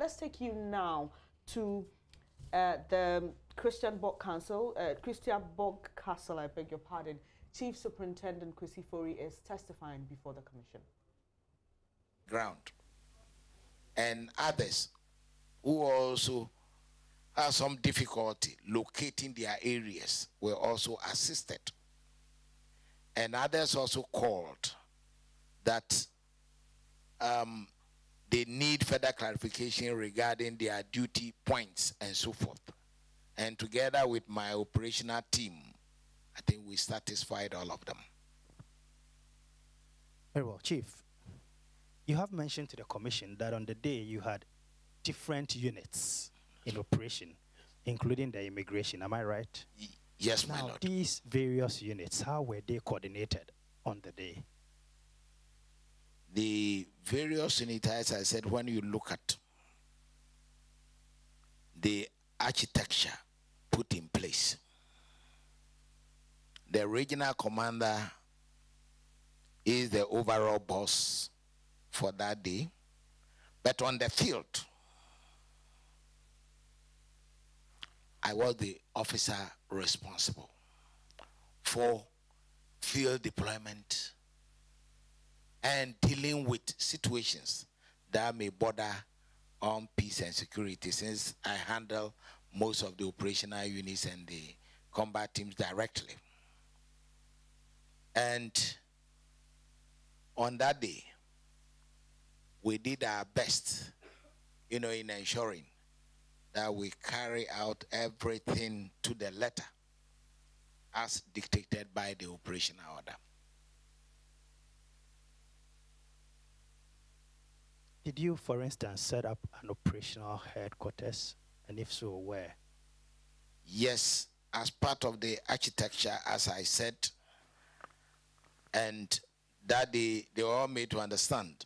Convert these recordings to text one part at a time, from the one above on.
let's take you now to the Christian Bog Council, Christian Bog Castle, I beg your pardon. Chief Superintendent Kwesi Fori is testifying before the commission. Ground. And others who also have some difficulty locating their areas were also assisted. And others also called that they need further clarification regarding their duty points and so forth. And together with my operational team, I think we satisfied all of them. Very well, Chief. You have mentioned to the commission that on the day you had different units in operation, including the immigration. Am I right? Yes, my lord. These various units, how were they coordinated on the day? The various units, as I said, when you look at the architecture put in place, the regional commander is the overall boss for that day, but on the field, I was the officer responsible for field deployment and dealing with situations that may border on peace and security, since I handle most of the operational units and the combat teams directly. And on that day, we did our best, in ensuring that we carry out everything to the letter as dictated by the operational order. Did you, for instance, set up an operational headquarters, and if so, where? Yes, as part of the architecture, as I said, and that they were all made to understand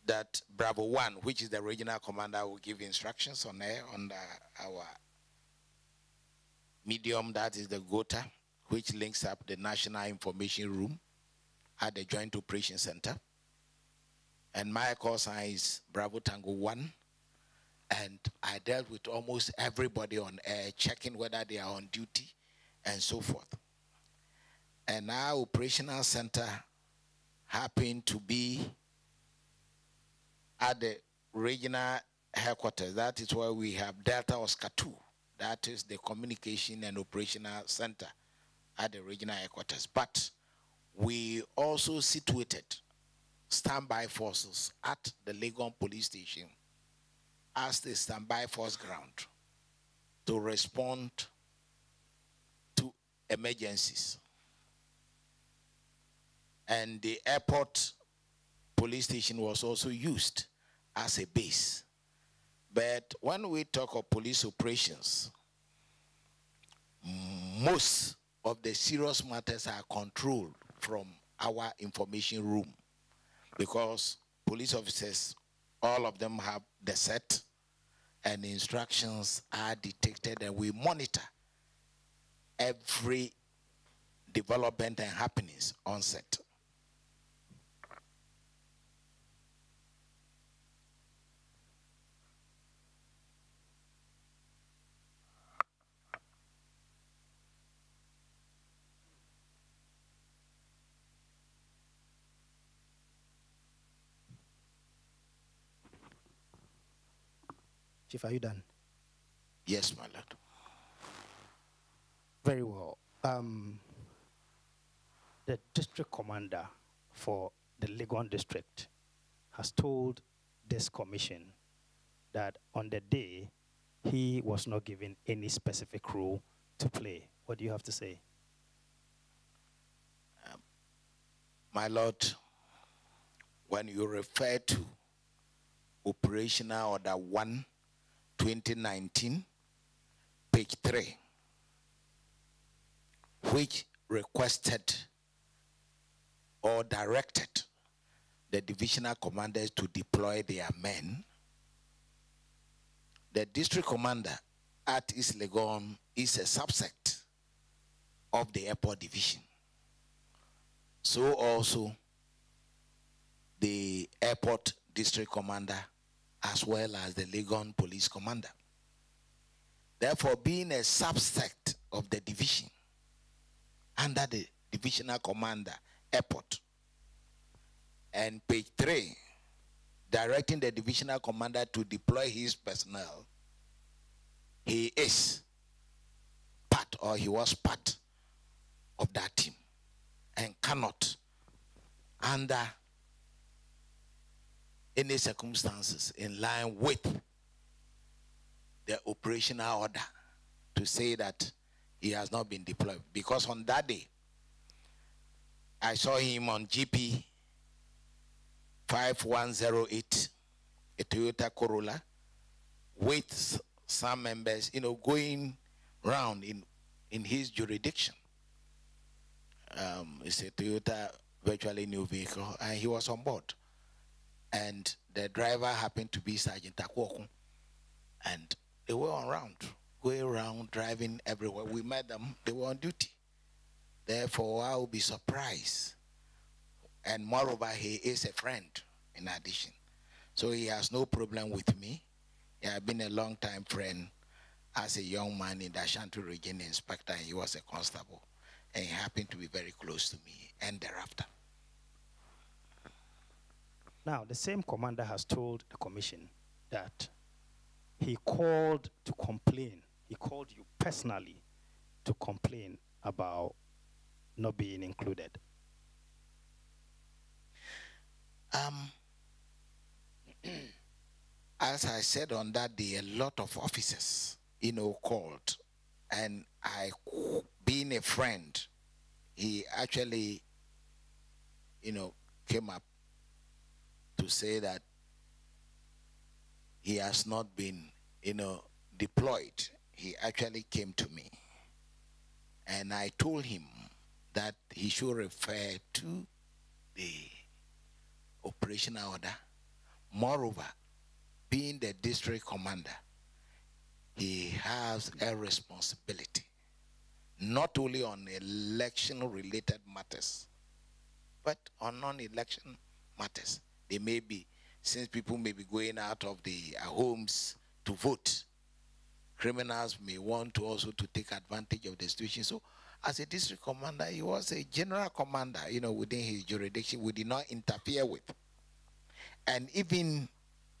that Bravo 1, which is the regional commander, will give instructions on air under our medium, that is the GOTA, which links up the National Information Room at the Joint Operations Center. And my call sign is Bravo Tango 1. And I dealt with almost everybody on air, checking whether they are on duty and so forth. And our operational center happened to be at the regional headquarters. That is where we have Delta Oscar 2. That is the communication and operational center at the regional headquarters. But we also situated standby forces at the Legon police station as the standby force ground to respond to emergencies. And the airport police station was also used as a base. But when we talk of police operations, most of the serious matters are controlled from our information room, because police officers, all of them have the set, and the instructions are detected, and we monitor every development and happenings on set. Chief, are you done? Yes, my lord. Very well. The district commander for the Legon district has told this commission that on the day he was not given any specific role to play. What do you have to say? My lord, when you refer to Operational Order 1, 2019, page 3, which requested or directed the divisional commanders to deploy their men, the district commander at East Legon is a subset of the airport division. So also the airport district commander as well as the Legon police commander. Therefore, being a subsect of the division under the divisional commander, airport, and page 3, directing the divisional commander to deploy his personnel, he is part, or he was part of that team, and cannot, under any circumstances in line with the operational order, to say that he has not been deployed. Because on that day, I saw him on GP 5108, a Toyota Corolla, with some members, going round in his jurisdiction. It's a Toyota virtually new vehicle, and he was on board. And the driver happened to be Sergeant Akwokun, and they were going around, driving everywhere. We met them, they were on duty. Therefore, I will be surprised. And moreover, he is a friend in addition. So he has no problem with me. He has been a long-time friend as a young man in the Ashanti region inspector, and he was a constable. And he happened to be very close to me, and thereafter. Now, the same commander has told the commission that he called to complain. He called you personally to complain about not being included. As I said on that day, a lot of officers, called, and I, being a friend, he actually, came up to say that he has not been, deployed. He actually came to me, and I told him that he should refer to the operational order. Moreover, being the district commander, he has a responsibility, not only on election-related matters, but on non-election matters. They may be, since people may be going out of their homes to vote, criminals may want to also to take advantage of the situation. So, as a district commander, he was a general commander, within his jurisdiction. We did not interfere with. And even,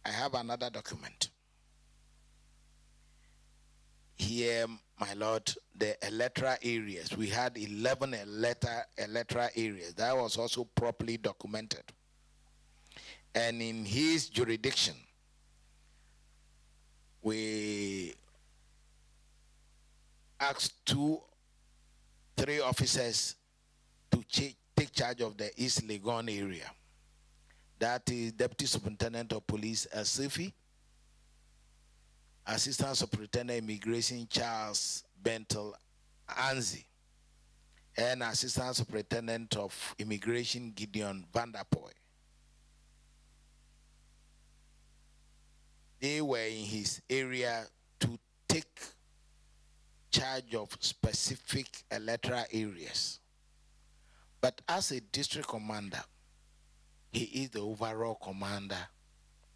I have another document. Here, my lord, the electoral areas. We had 11 electoral areas. That was also properly documented. And in his jurisdiction, we asked 3 officers to take charge of the East Legon area. That is Deputy Superintendent of Police Asifi, Assistant Superintendent Immigration Charles Bentel Anzi, and Assistant Superintendent of Immigration Gideon Vanderpoy. They were in his area to take charge of specific electoral areas. But as a district commander, he is the overall commander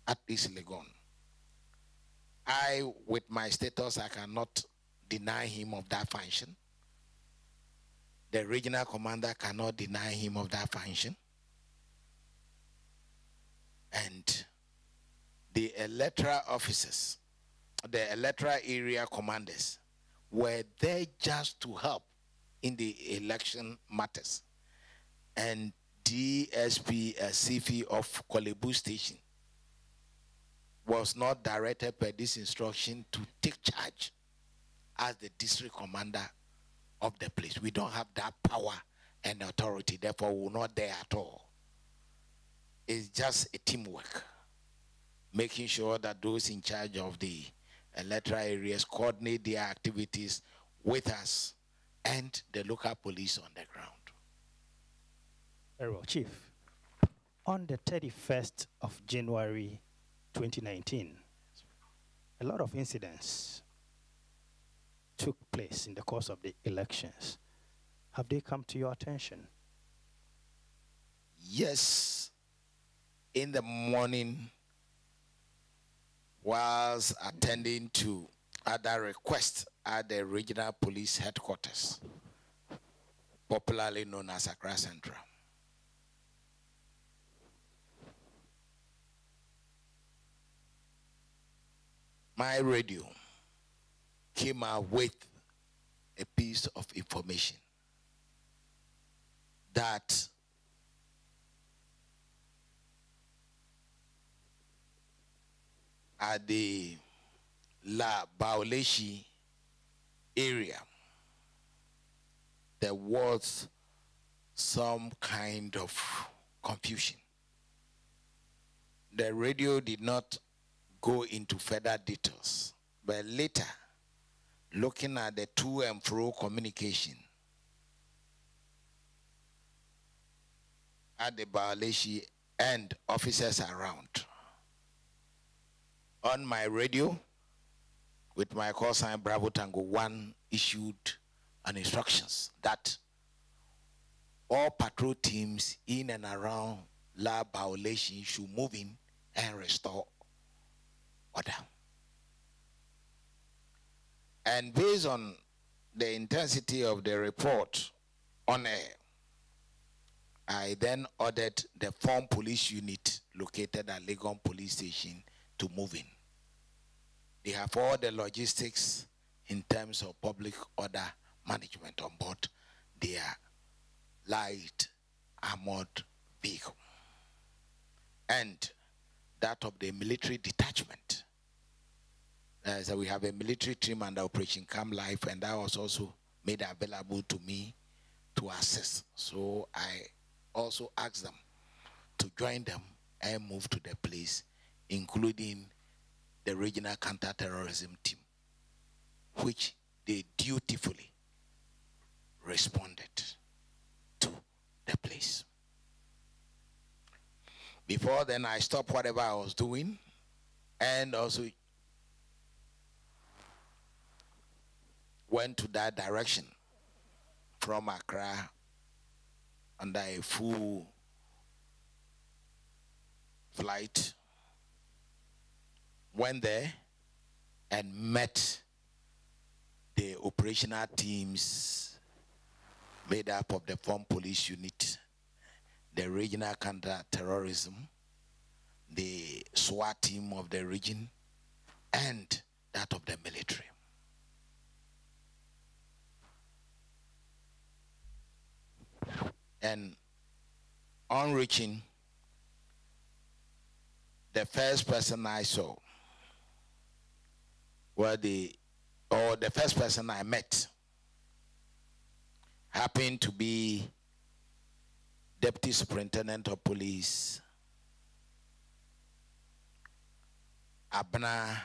at East Legon. I, with my status, I cannot deny him of that function. The regional commander cannot deny him of that function. And the electoral officers, the electoral area commanders, were there just to help in the election matters. And DSP Sifi of Kolebu Station was not directed per this instruction to take charge as the district commander of the place. We don't have that power and authority, therefore we're not there at all. It's just a teamwork, making sure that those in charge of the electoral areas coordinate their activities with us and the local police on the ground. Very well, Chief. On the 31st of January 2019, a lot of incidents took place in the course of the elections. Have they come to your attention? Yes. In the morning, whilst attending to other requests at the regional police headquarters, popularly known as Accra Central. My radio came out with a piece of information that at the La Baoleshi area, there was some kind of confusion. The radio did not go into further details, but later, looking at the to and fro communication at the Baoleshi and officers around, on my radio, with my call sign Bravo Tango 1, issued an instructions that all patrol teams in and around La Baoleshi should move in and restore order. And based on the intensity of the report on air, I then ordered the form police unit located at Legon Police Station to move in. They have all the logistics in terms of public order management on board their light armored vehicle. And that of the military detachment. So we have a military team under Operation Come Life, and that was also made available to me to assist. So I also asked them to join them and move to the place, including the regional counter-terrorism team, which they dutifully responded to the place. Before then, I stopped whatever I was doing and also went to that direction from Accra under a full flight. Went there and met the operational teams made up of the form police unit, the regional counter-terrorism, the SWAT team of the region, and that of the military. And on reaching, the first person I saw, the first person I met happened to be Deputy Superintendent of Police Abna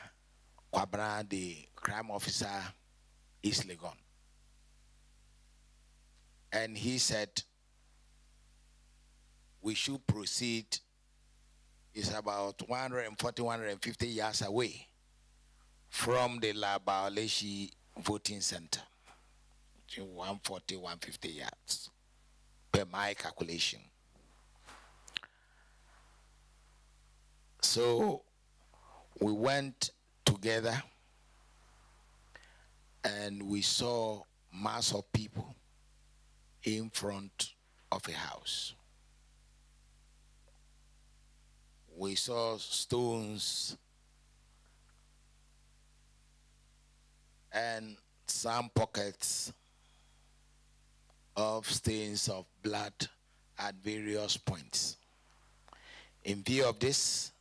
Kwabra, the crime officer, East Legon. And he said, we should proceed. It's about 140, 150 yards away from the La Baoleshi voting center. 140, 150 yards, per my calculation. So we went together and we saw mass of people in front of a house. We saw stones and some pockets of stains of blood at various points. In view of this,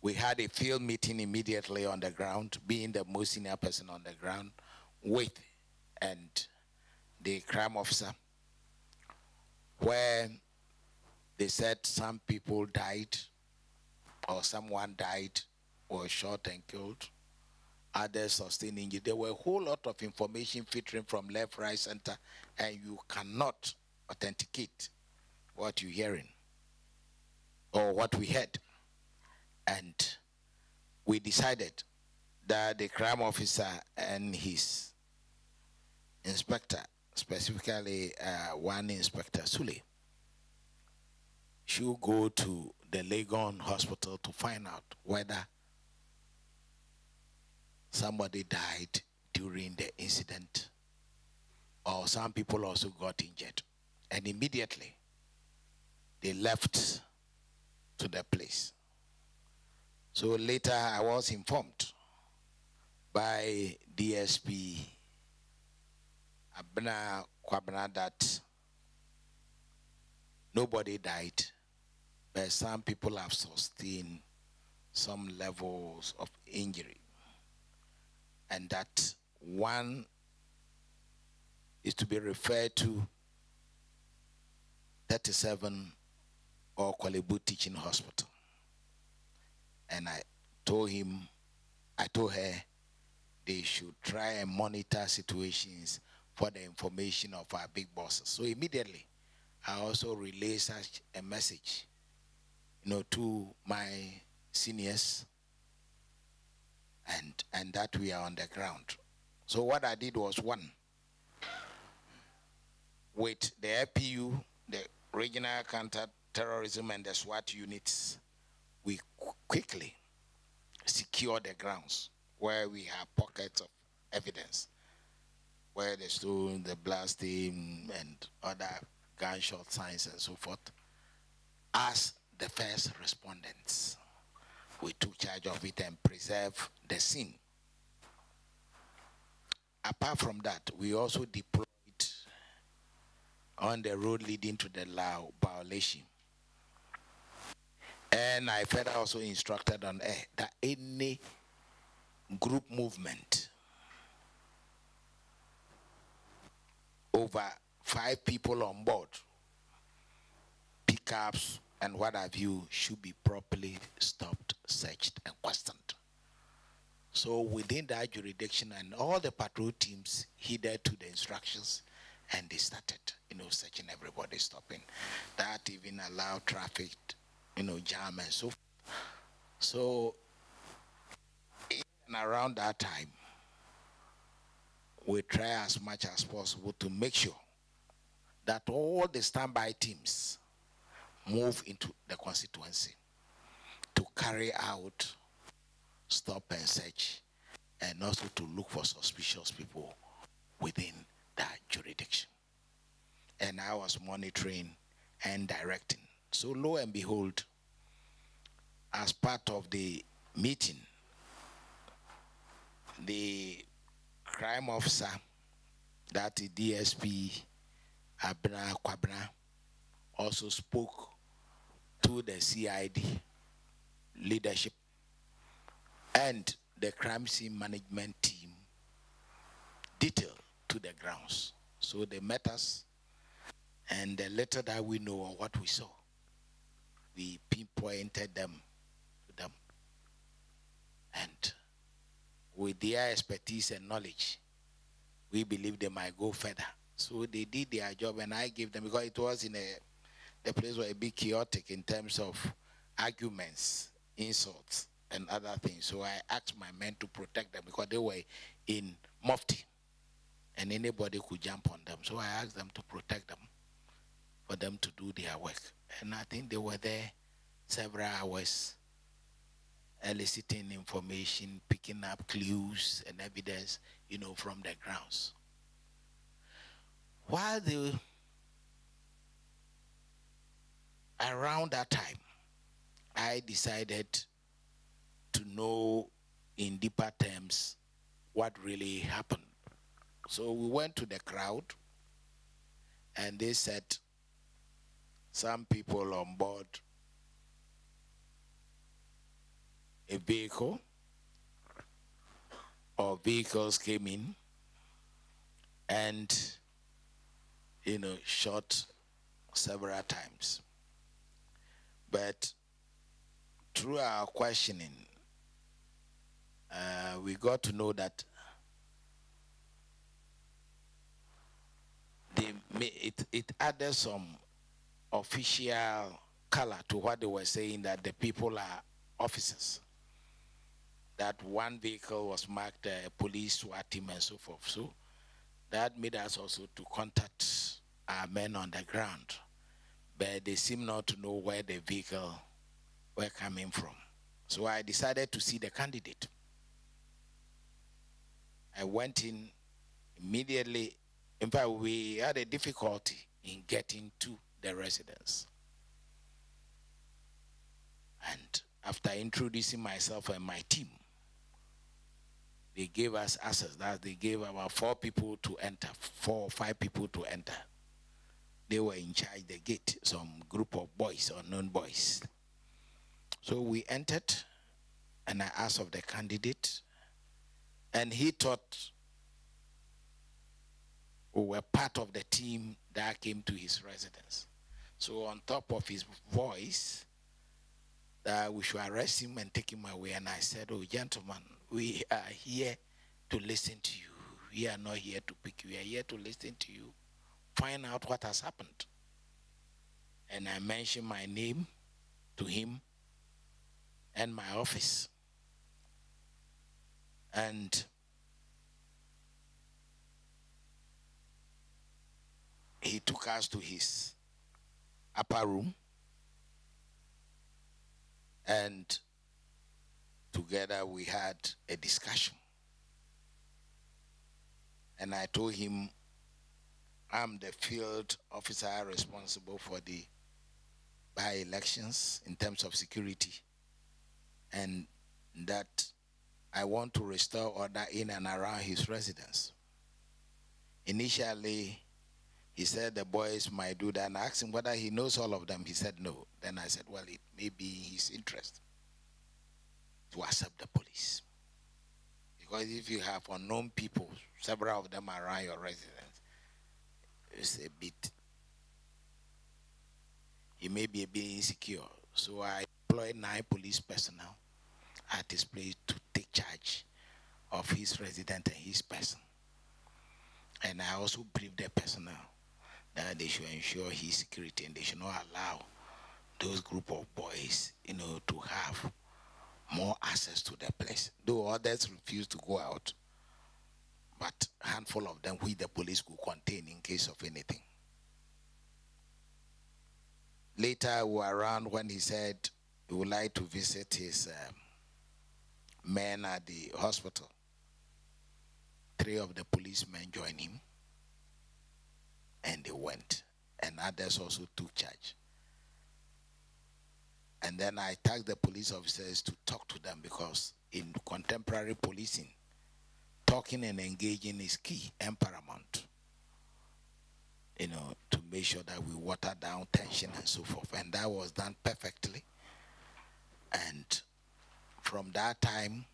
we had a field meeting immediately on the ground, being the most senior person on the ground, with and the crime officer, where they said some people died, or someone died, or shot and killed, others sustained injury. There were a whole lot of information filtering from left, right, center, and you cannot authenticate what you're hearing or what we heard. And we decided that the crime officer and his inspector, specifically one Inspector Sule, should go to the Legon hospital to find out whether somebody died during the incident, or some people also got injured. And immediately, they left to the place. So later, I was informed by DSP Abna Kwabna that nobody died, but some people have sustained some levels of injury. And that one is to be referred to 37 or Kwalebu Teaching Hospital. And I told her they should try and monitor situations for the information of our big bosses. So immediately, I also relayed such a message, to my seniors, and that we are on the ground. So what I did was, one, with the APU, the Regional Counter-Terrorism and the SWAT units, we quickly secure the grounds where we have pockets of evidence, where the stone, the blasting, and other gunshot signs and so forth. As the first respondents, we took charge of it and preserved the scene. Apart from that, we also deployed on the road leading to the law violation. And I further also instructed on air that any group movement over 5 people on board, pickups and what have you, should be properly stopped, searched, and questioned. So within that jurisdiction, and all the patrol teams heeded to the instructions, and they started, searching everybody, stopping. That even allowed traffic, jam and so forth. So in and around that time, we try as much as possible to make sure that all the standby teams move into the constituency to carry out stop and search, and also to look for suspicious people within that jurisdiction. And I was monitoring and directing. So lo and behold, as part of the meeting, the crime officer, that is DSP Abna Kwabna, also spoke to the CID leadership and the crime scene management team detailed to the grounds. So they met us, and the little that we know of what we saw, we pinpointed them to them. And with their expertise and knowledge, we believe they might go further. So they did their job, and I gave them, because it was in the place was a bit chaotic in terms of arguments, insults, and other things. So I asked my men to protect them, because they were in mufti, and anybody could jump on them. So I asked them to protect them, for them to do their work. And I think they were there several hours, eliciting information, picking up clues and evidence, from the grounds. While they, around that time, I decided to know in deeper terms what really happened. So we went to the crowd, and they said some people on board a vehicle, or vehicles came in and, shot several times. But through our questioning, we got to know that it added some official color to what they were saying, that the people are officers. That one vehicle was marked police, SWAT team, and so forth. So that made us also to contact our men on the ground, but they seem not to know where the vehicle were coming from. So I decided to see the candidate. I went in immediately. In fact, we had a difficulty in getting to the residence. And after introducing myself and my team, they gave us access. That they gave about 4 people to enter, 4 or 5 people to enter. They were in charge of the gate, some group of boys, unknown boys. So we entered, and I asked of the candidate, and he thought we were part of the team that came to his residence. So on top of his voice, that we should arrest him and take him away. And I said, oh, gentlemen, we are here to listen to you. We are not here to pick you. We are here to listen to you, find out what has happened. And I mentioned my name to him and my office. And he took us to his upper room, and together we had a discussion. And I told him, I'm the field officer responsible for the by-elections in terms of security, and that I want to restore order in and around his residence. Initially, he said the boys might do that, and I asked him whether he knows all of them. He said no. Then I said, well, it may be in his interest to accept the police. Because if you have unknown people, several of them around your residence, it's a bit, he may be a bit insecure. So I employed 9 police personnel at his place to take charge of his resident and his person. And I also briefed the personnel that they should ensure his security, and they should not allow those group of boys, to have more access to the place. Though others refused to go out, but a handful of them which the police could contain in case of anything. Later we were around when he said he would like to visit his men at the hospital. 3 of the policemen joined him, and they went, and others also took charge. And then I tasked the police officers to talk to them, because in contemporary policing, talking and engaging is key and paramount, to make sure that we water down tension and so forth. And that was done perfectly. And from that time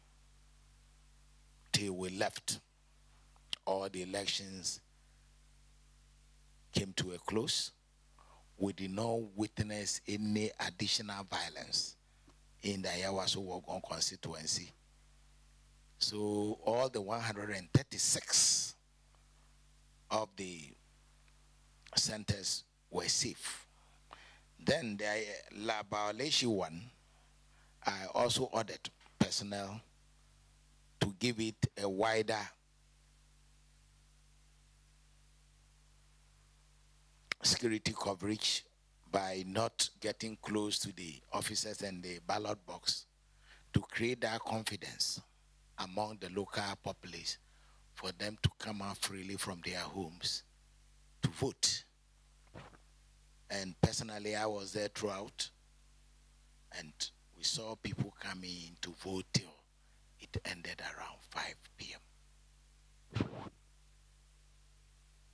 till we left, all the elections came to a close. We did not witness any additional violence in the Ayawaso-Wogon constituency. So all the 136 of the centers were safe. Then the Labaoleshi one, I also ordered personnel to give it a wider security coverage by not getting close to the officers and the ballot box, to create that confidence among the local populace for them to come out freely from their homes to vote. And personally, I was there throughout, and we saw people coming in to vote till it ended around 5 p.m.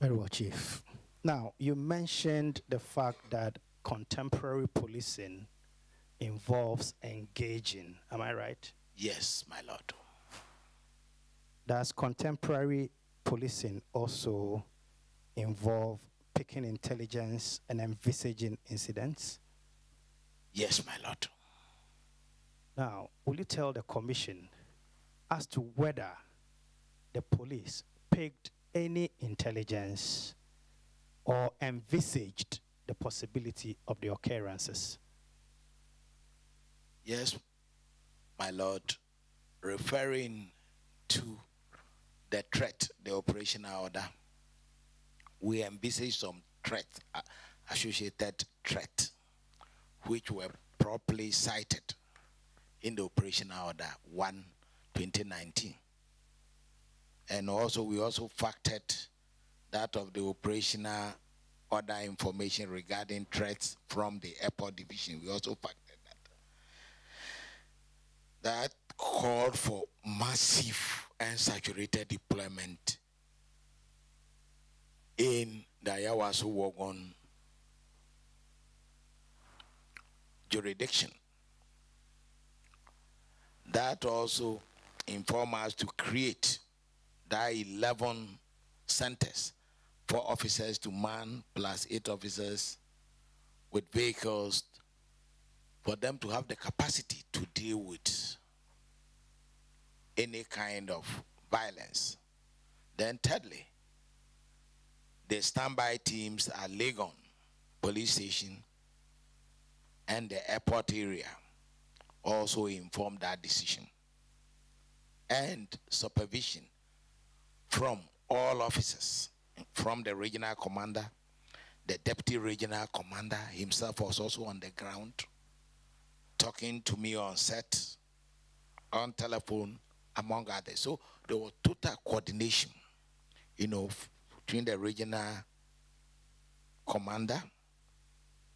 Very well, Chief. Now, you mentioned the fact that contemporary policing involves engaging. Am I right? Yes, my lord. Does contemporary policing also involve picking intelligence and envisaging incidents? Yes, my lord. Now, will you tell the commission as to whether the police picked any intelligence or envisaged the possibility of the occurrences? Yes, my lord. Referring to the threat, the operational order, we envisaged some threat, associated threat, which were properly cited in the operational order 1/2019. And also, we also factored that of the operational other information regarding threats from the airport division. We also factored that. That called for massive and saturated deployment in the Ayawaso Wagon jurisdiction. That also informed us to create the 11 centers for officers to man plus 8 officers with vehicles for them to have the capacity to deal with any kind of violence. Then thirdly, the standby teams at Legon police station and the airport area also informed that decision. And supervision from all officers, from the regional commander, the deputy regional commander himself was also on the ground, talking to me on set, on telephone, among others. So there was total coordination, between the regional commander,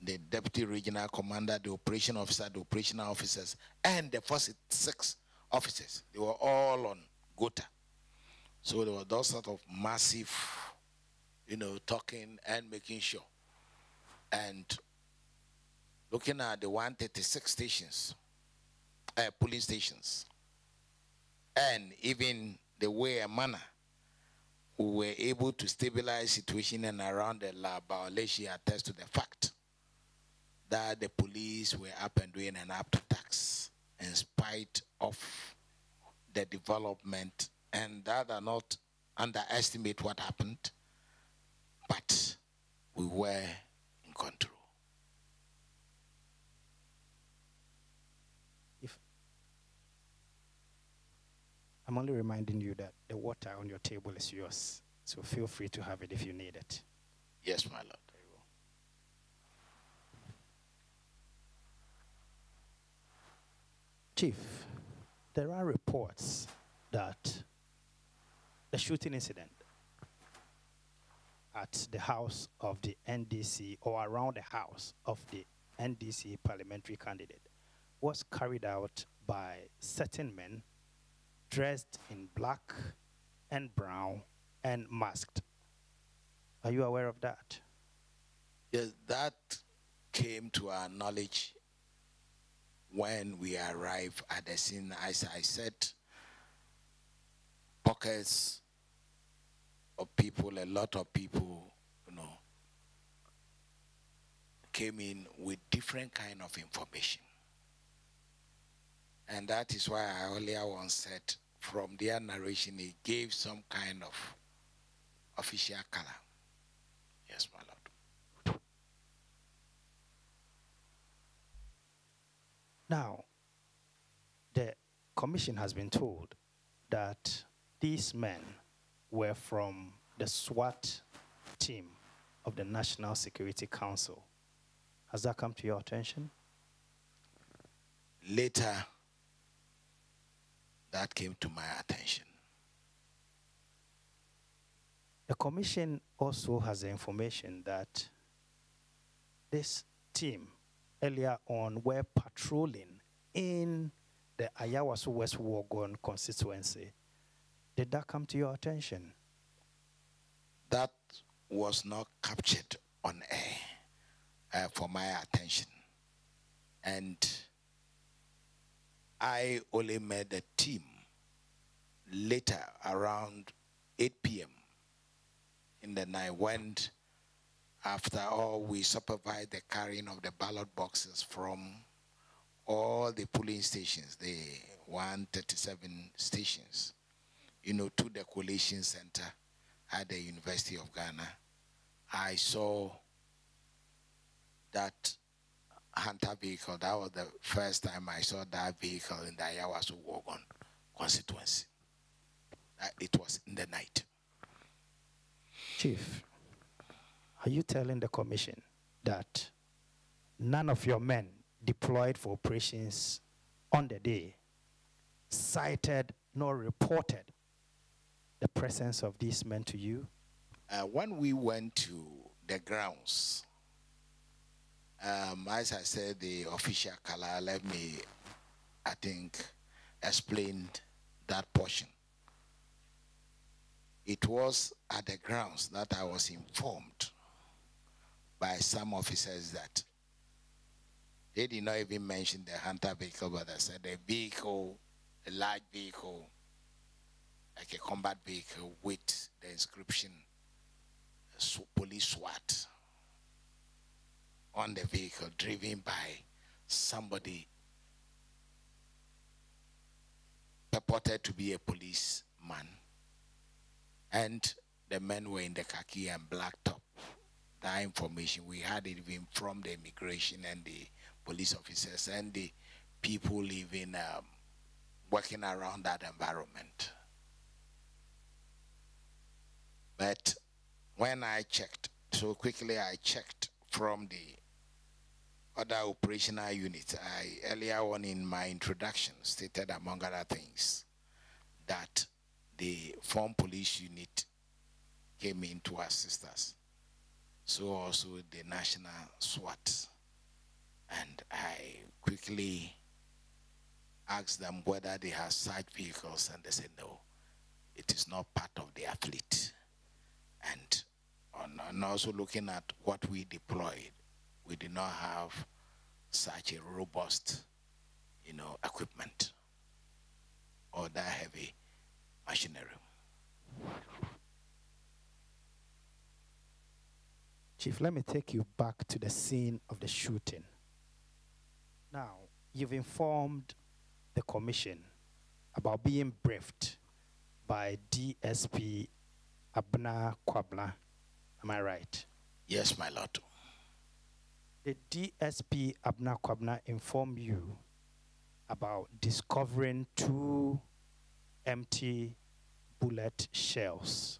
the deputy regional commander, the operation officer, the operational officers, and the first 6 officers. They were all on Gota. So there was those sort of massive, talking and making sure. And looking at the 136 stations, police stations, and even the way and manner we were able to stabilize situation and around the lab, Malaysia attests to the fact that the police were up and doing an up to tax in spite of the development, and that are not underestimate what happened, but we were in control. I'm only reminding you that the water on your table is yours, so feel free to have it if you need it. Yes, my Lord. Chief, there are reports that the shooting incident at the house of the NDC or around the house of the NDC parliamentary candidate was carried out by certain men dressed in black and brown and masked. Are you aware of that? Yes, that came to our knowledge when we arrived at the scene. As I said, pockets of people, a lot of people, came in with different kind of information. And that is why I earlier once said, from their narration, it gave some kind of official color. Yes, my Lord. Now, the commission has been told that these men were from the SWAT team of the National Security Council. Has that come to your attention? Later, that came to my attention. The commission also has the information that this team earlier on were patrolling in the Ayawaso West Wogon constituency. Did that come to your attention? That was not captured on air for my attention. And I only met the team later around 8 p.m. in the night when, after all, we supervised the carrying of the ballot boxes from all the polling stations, the 137 stations, to the collation center at the University of Ghana. I saw that Hunter vehicle. That was the first time I saw that vehicle in the Ayawaso Wogon constituency. It was in the night. Chief, are you telling the commission that none of your men deployed for operations on the day cited nor reported the presence of these men to you? When we went to the grounds, as I said, the official color, let me, I think, explain that portion. It was at the grounds that I was informed by some officers that they did not even mention the hunter vehicle, but they said a vehicle, a large vehicle, like a combat vehicle with the inscription police SWAT on the vehicle, driven by somebody purported to be a policeman. And the men were in the khaki and black top. That information, we had it even from the immigration and the police officers and the people living, working around that environment. But when I checked, so quickly I checked from the other operational units. I earlier on in my introduction stated, among other things, that the Foreign Police Unit came in to assist us. So also the National SWAT. And I quickly asked them whether they have such vehicles, and they said no, it is not part of their fleet. And also looking at what we deployed, we did not have such a robust, equipment or that heavy machinery. Chief, let me take you back to the scene of the shooting. Now, you've informed the commission about being briefed by DSP Abna Kwabla. Am I right? Yes, my lord. The DSP Abna Kwabna informed you about discovering 2 empty bullet shells.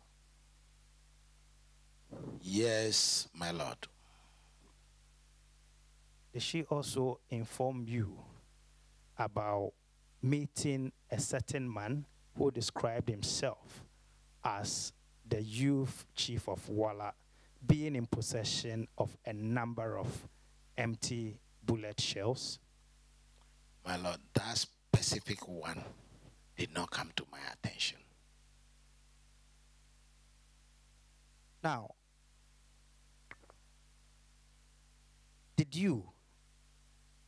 Yes, my lord. Did she also inform you about meeting a certain man who described himself as the youth chief of Walla, being in possession of a number of empty bullet shells? My lord, that specific one did not come to my attention. Now, did you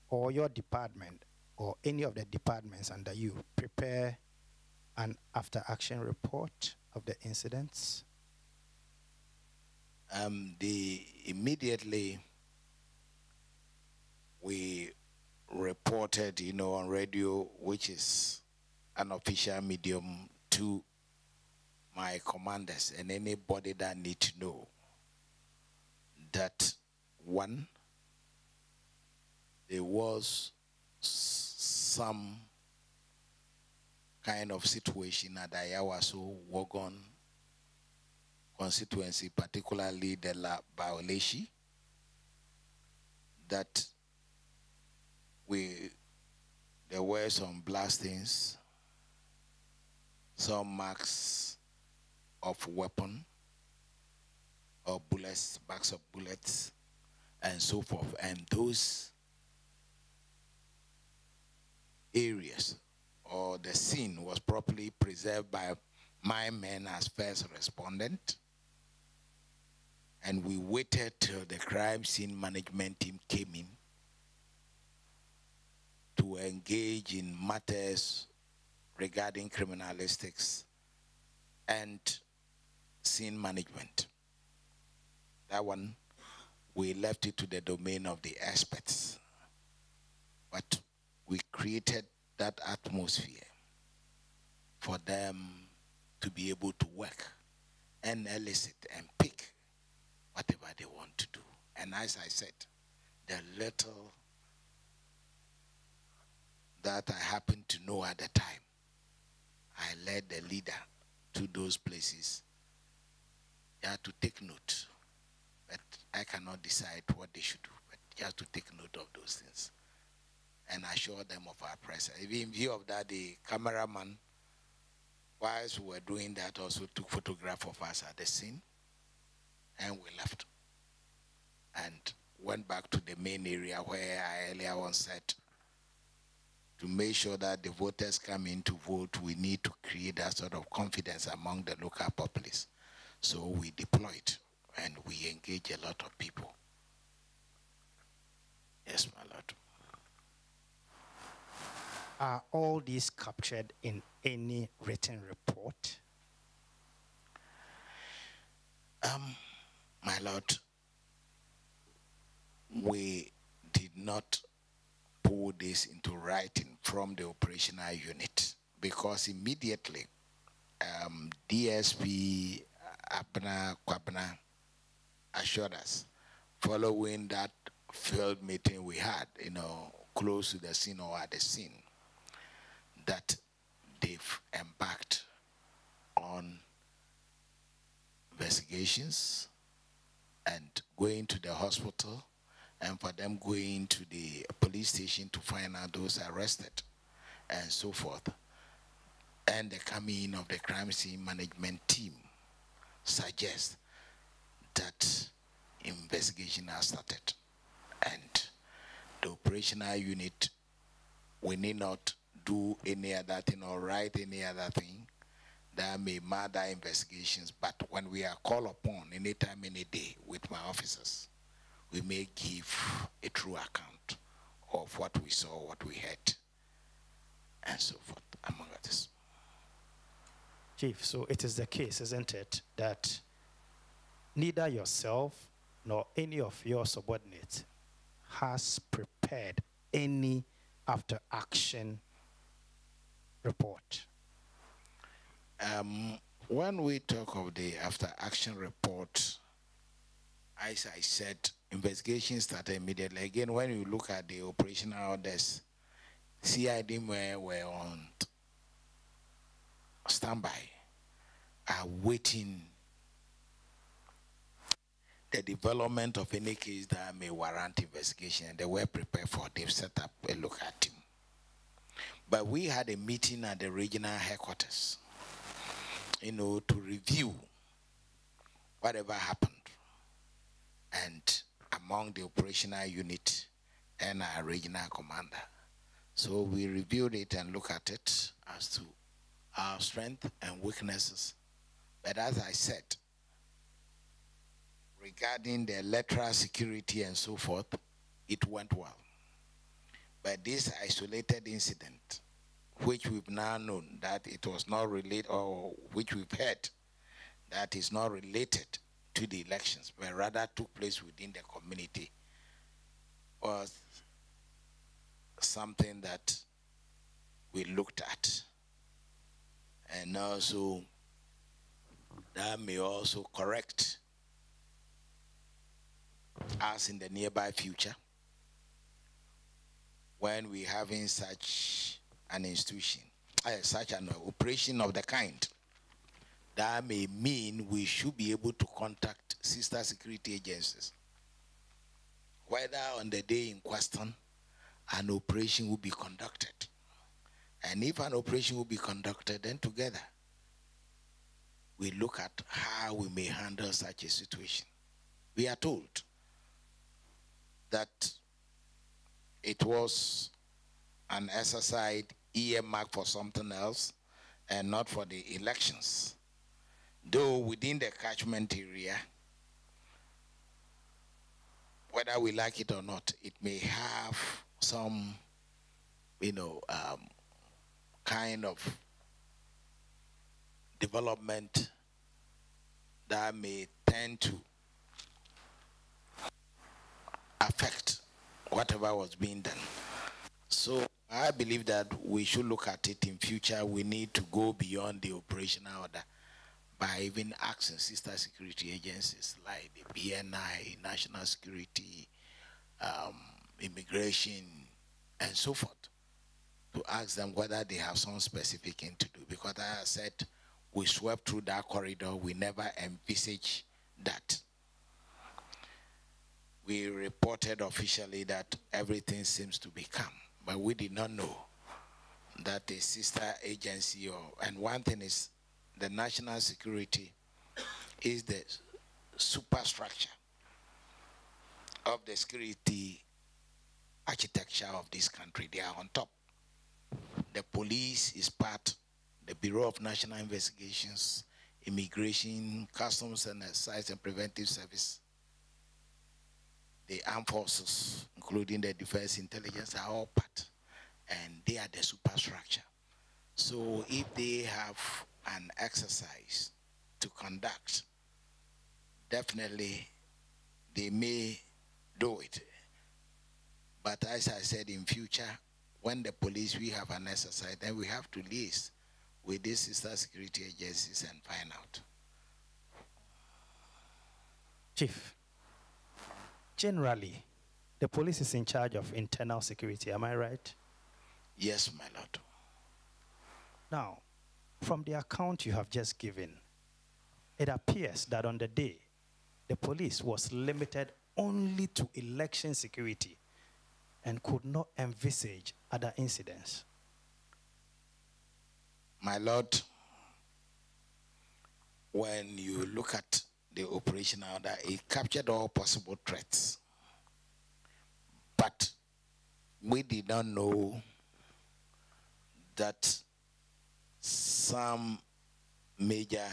or your department or any of the departments under you prepare an after-action report of the incidents? Immediately we reported, on radio, which is an official medium, to my commanders and anybody that need to know that, one, there was some kind of situation at Ayawaso, Wogon constituency, particularly the La Baoleshi, that there were some blastings, some marks of weapon or bullets, bags of bullets, and so forth. And those areas or the scene was properly preserved by my men as first respondent. And we waited till the crime scene management team came in to engage in matters regarding criminalistics and scene management. That one, we left it to the domain of the experts. But we created that atmosphere for them to be able to work and elicit and pick whatever they want to do. And as I said, the little that I happened to know at the time, I led the leader to those places. They had to take note, but I cannot decide what they should do, but you have to take note of those things and assure them of our presence. Even in view of that, the cameraman Whilst we were doing that, also took photograph of us at the scene, and we left. And went back to the main area where I earlier on said, to make sure that the voters come in to vote, we need to create that sort of confidence among the local populace. So we deployed and we engaged a lot of people. Yes, my lord. Are all these captured in any written report? My lord, we did not put this into writing from the operational unit because immediately DSP Abna Kwabna assured us, following that field meeting we had, close to the scene or at the scene, that they've embarked on investigations and going to the hospital, and for them going to the police station to find out those arrested and so forth. And the coming in of the crime scene management team suggests that investigation has started. And the operational unit, we need not do any other thing or write any other thing that may murder investigations, but when we are called upon anytime, any day with my officers, we may give a true account of what we saw, what we heard, and so forth, among others. Chief, so it is the case, isn't it, that neither yourself nor any of your subordinates has prepared any after-action report? When we talk of the after-action report, as I said, investigation started immediately. Again, when you look at the operational orders, CID were on standby, waiting the development of any case that may warrant investigation. They were prepared for. They've set up a local team. But we had a meeting at the regional headquarters, to review whatever happened, and among the operational unit and our regional commander. So we reviewed it and looked at it as to our strength and weaknesses. But as I said, regarding the electoral security and so forth, it went well. But this isolated incident, which we've now known that it was not related, or which we've heard that is not related to the elections, but rather took place within the community, was something that we looked at. And also, that may also correct us in the nearby future when we're having such an institution, such an operation of the kind. That may mean we should be able to contact sister security agencies, whether on the day in question an operation will be conducted. And if an operation will be conducted, then together we look at how we may handle such a situation. We are told that it was an exercise earmarked for something else and not for the elections. Though within the catchment area, whether we like it or not, it may have some, kind of development that may tend to affect whatever was being done. So I believe that we should look at it in future. We need to go beyond the operational order by even asking sister security agencies like the BNI, National Security, Immigration, and so forth, to ask them whether they have some specific thing to do. Because as I said, we swept through that corridor. We never envisaged that. We reported officially that everything seems to be calm, but we did not know that a sister agency, and one thing is the national security is the superstructure of the security architecture of this country. They are on top. The police is part, the Bureau of National Investigations, Immigration, Customs and Excise and Preventive Service, the armed forces, including the defense intelligence, are all part, and they are the superstructure. So if they have an exercise to conduct, definitely they may do it. But as I said, in future, when the police, we have an exercise, then we have to liaise with these sister security agencies and find out. Chief, generally, the police is in charge of internal security, am I right? Yes, my lord. Now, from the account you have just given, it appears that on the day, the police was limited only to election security and could not envisage other incidents. My lord, when you look at the operation order, it captured all possible threats. But we did not know that some major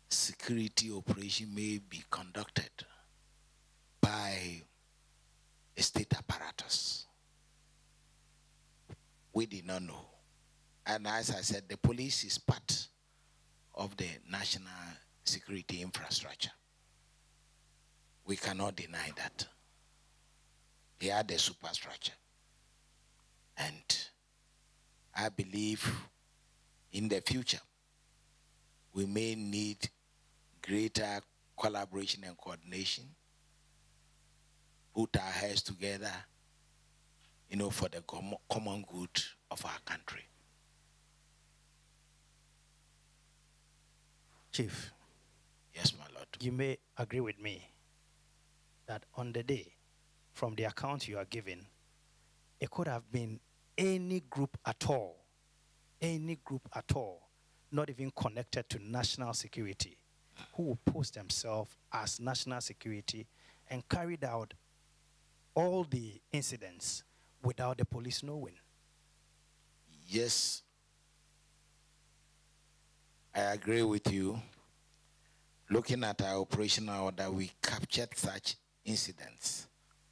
security operation may be conducted by a state apparatus. We did not know. And as I said, the police is part of the national security infrastructure. We cannot deny that. They are the superstructure. And I believe in the future, we may need greater collaboration and coordination, put our heads together, for the common good of our country. Chief. Yes, my lord. You may agree with me that on the day, from the account you are giving, it could have been any group at all, not even connected to national security, who will post themselves as national security and carried out all the incidents without the police knowing. Yes, I agree with you. Looking at our operational order, we captured such incidents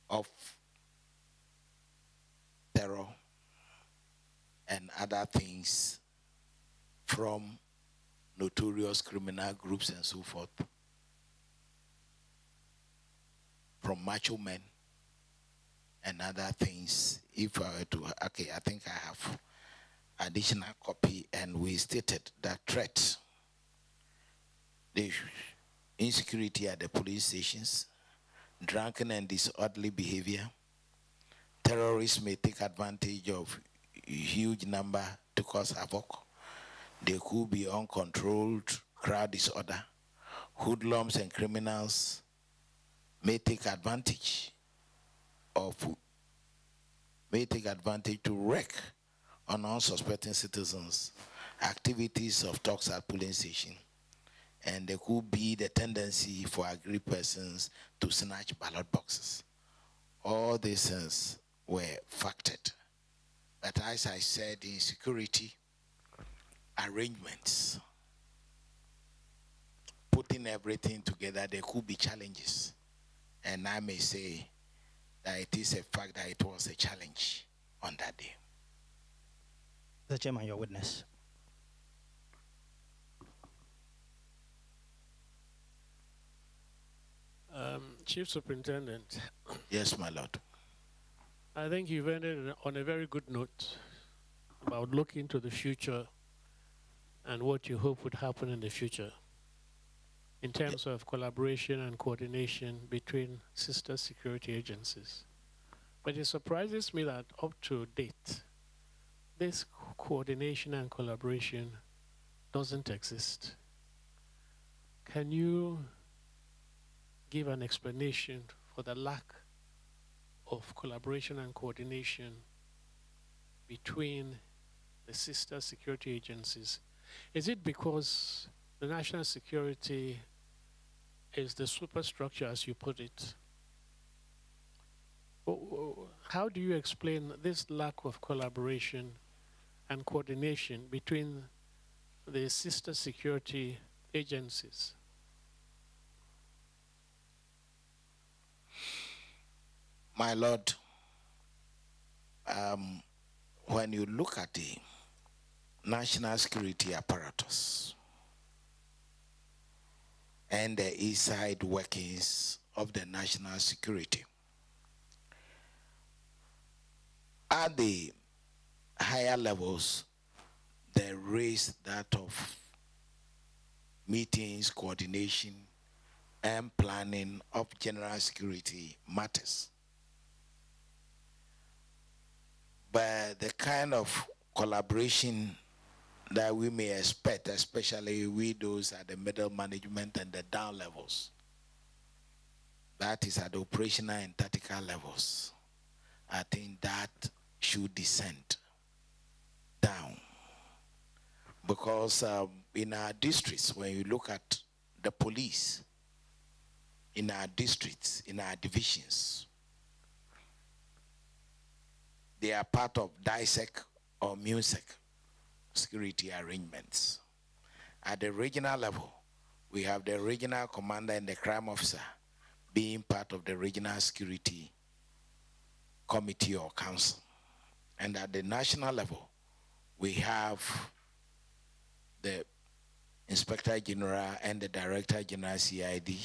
of terror and other things from notorious criminal groups and so forth, from macho men and other things. If I were to, okay, I think I have additional copy, and we stated that threat, the insecurity at the police stations, drunken and disorderly behavior, terrorists may take advantage of a huge number to cause havoc. There could be uncontrolled crowd disorder. Hoodlums and criminals may take advantage to wreak on unsuspecting citizens, activities of talks at polling station, and there could be the tendency for aggrieved persons to snatch ballot boxes. All these things were factored. But as I said, in security arrangements, putting everything together, there could be challenges. And I may say that it is a fact that it was a challenge on that day. The Chairman, your witness. Chief Superintendent. Yes, my lord. I think you've ended on a very good note about looking to the future and what you hope would happen in the future in terms of collaboration and coordination between sister security agencies. But it surprises me that up to date, this coordination and collaboration doesn't exist. Can you give an explanation for the lack of collaboration and coordination between the the sister security agencies. Is it because the national security is the superstructure, as you put it? How do you explain this lack of collaboration and coordination between the sister security agencies? My Lord, when you look at the national security apparatus and the inside workings of the national security, at the higher levels, there is that of meetings, coordination, and planning of general security matters. But the kind of collaboration that we may expect, especially with those at the middle management and the down levels, that is at the operational and tactical levels, I think that should descend down. Because in our districts, when you look at the police, in our districts, in our divisions, they are part of DISEC or MUSEC security arrangements. At the regional level, we have the regional commander and the crime officer being part of the regional security committee or council. And at the national level, we have the Inspector General and the Director General CID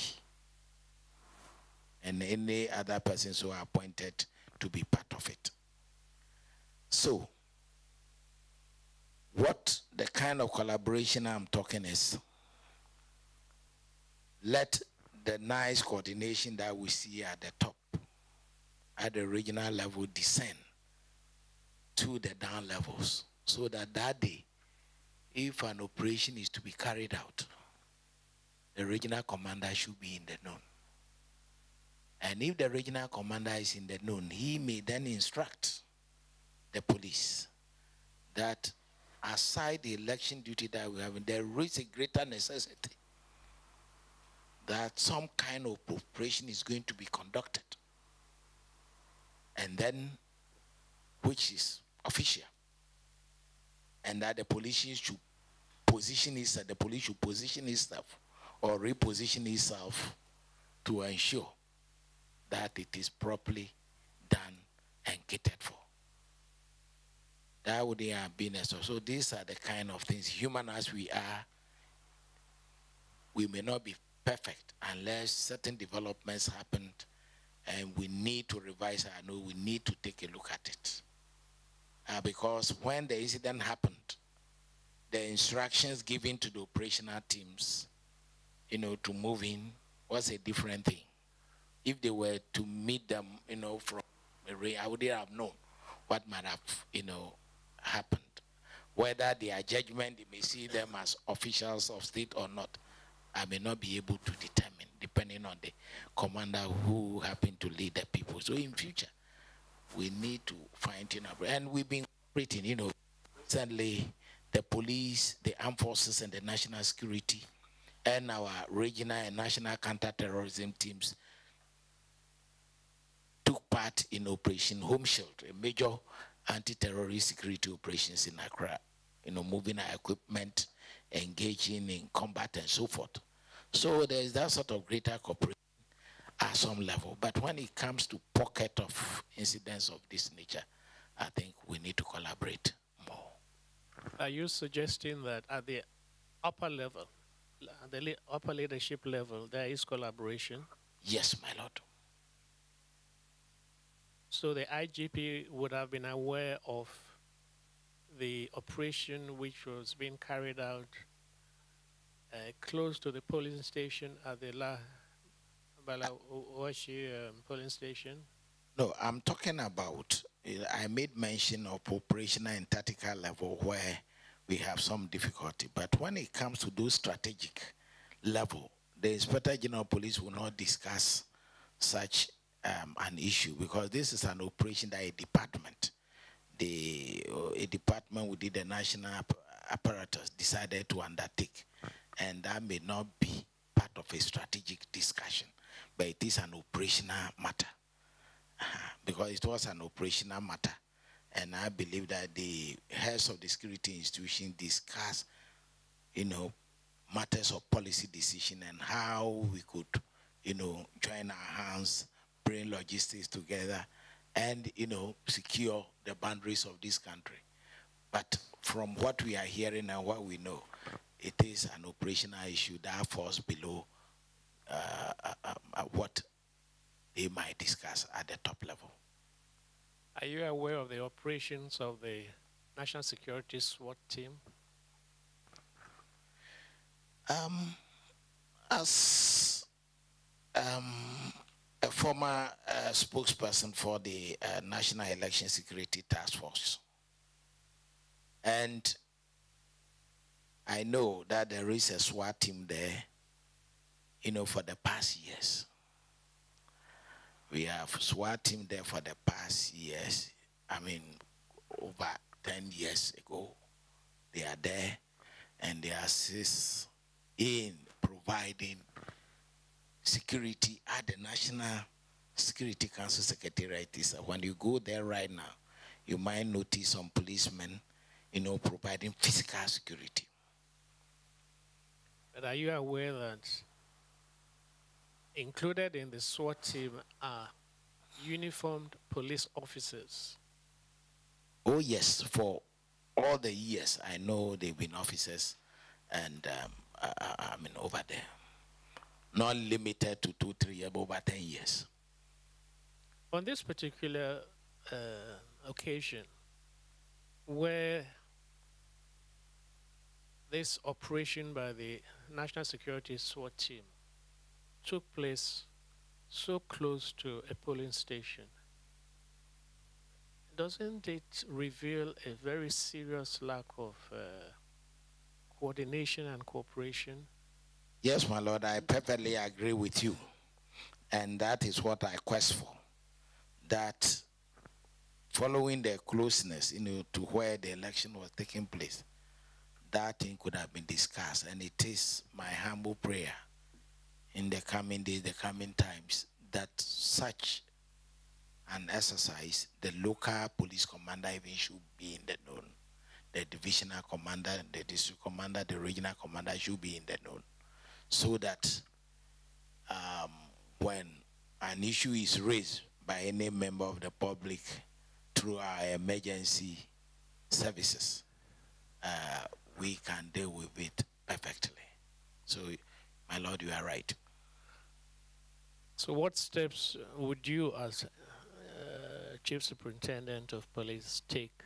and any other persons who are appointed to be part of it. So, what the kind of collaboration I'm talking is, let the nice coordination that we see at the top, at the regional level, descend to the down levels, so that that day, if an operation is to be carried out, the regional commander should be in the known. And if the regional commander is in the known, he may then instruct the police that aside the election duty that we have, there is a greater necessity that some kind of operation is going to be conducted. And then, which is official. And that the police should position itself, the police should position itself or reposition itself to ensure that it is properly done and catered for. That would have been a so these are the kind of things, human as we are, we may not be perfect unless certain developments happened and we need to revise our note, we need to take a look at it. Because when the incident happened, the instructions given to the operational teams, to move in was a different thing. If they were to meet them, from I would have known what might have, happened. Whether their judgment, they may see them as officials of state or not, I may not be able to determine, depending on the commander who happened to lead the people. So in future, we need to fine-tune our, and we've been operating, recently, the police, the armed forces, and the national security, and our regional and national counter-terrorism teams took part in Operation Home Shield, a major anti-terrorist security operations in Accra, moving our equipment, engaging in combat and so forth. So there is that sort of greater cooperation at some level. But when it comes to pocket of incidents of this nature, I think we need to collaborate more. Are you suggesting that at the upper level, the upper leadership level, there is collaboration? Yes, my lord. So the IGP would have been aware of the operation which was being carried out close to the polling station at the Balawashi polling station? No, I'm talking about, I made mention of operational and tactical level where we have some difficulty. But when it comes to those strategic level, the Inspector General of Police will not discuss such an issue, because this is an operation that a department a department within the national apparatus decided to undertake, and that may not be part of a strategic discussion, but it is an operational matter. Because it was an operational matter, and I believe that the heads of the security institution discuss, matters of policy decision and how we could, join our hands, bring logistics together, and, secure the boundaries of this country. But from what we are hearing and what we know, it is an operational issue that falls below what they might discuss at the top level. Are you aware of the operations of the National Security SWAT team? As a former spokesperson for the National Election Security Task Force, and I know that there is a SWAT team there, for the past years. We have SWAT team there for the past years. I mean, over 10 years ago, they are there, and they assist in providing security at the National Security Council Secretariat. When you go there right now, you might notice some policemen, providing physical security. But are you aware that included in the SWAT team are uniformed police officers? Oh yes, for all the years I know they've been officers, and over there. Not limited to 2-3 years, but over 10 years. On this particular occasion, where this operation by the National Security SWAT team took place so close to a polling station, doesn't it reveal a very serious lack of coordination and cooperation? Yes, my Lord, I perfectly agree with you. And that is what I quest for. That following the closeness, to where the election was taking place, that thing could have been discussed. And it is my humble prayer in the coming days, the coming times, that such an exercise, the local police commander even should be in the known. The divisional commander, the district commander, the regional commander should be in the known. So that when an issue is raised by any member of the public through our emergency services, we can deal with it perfectly. So, my Lord, you are right. So what steps would you, as Chief Superintendent of Police, take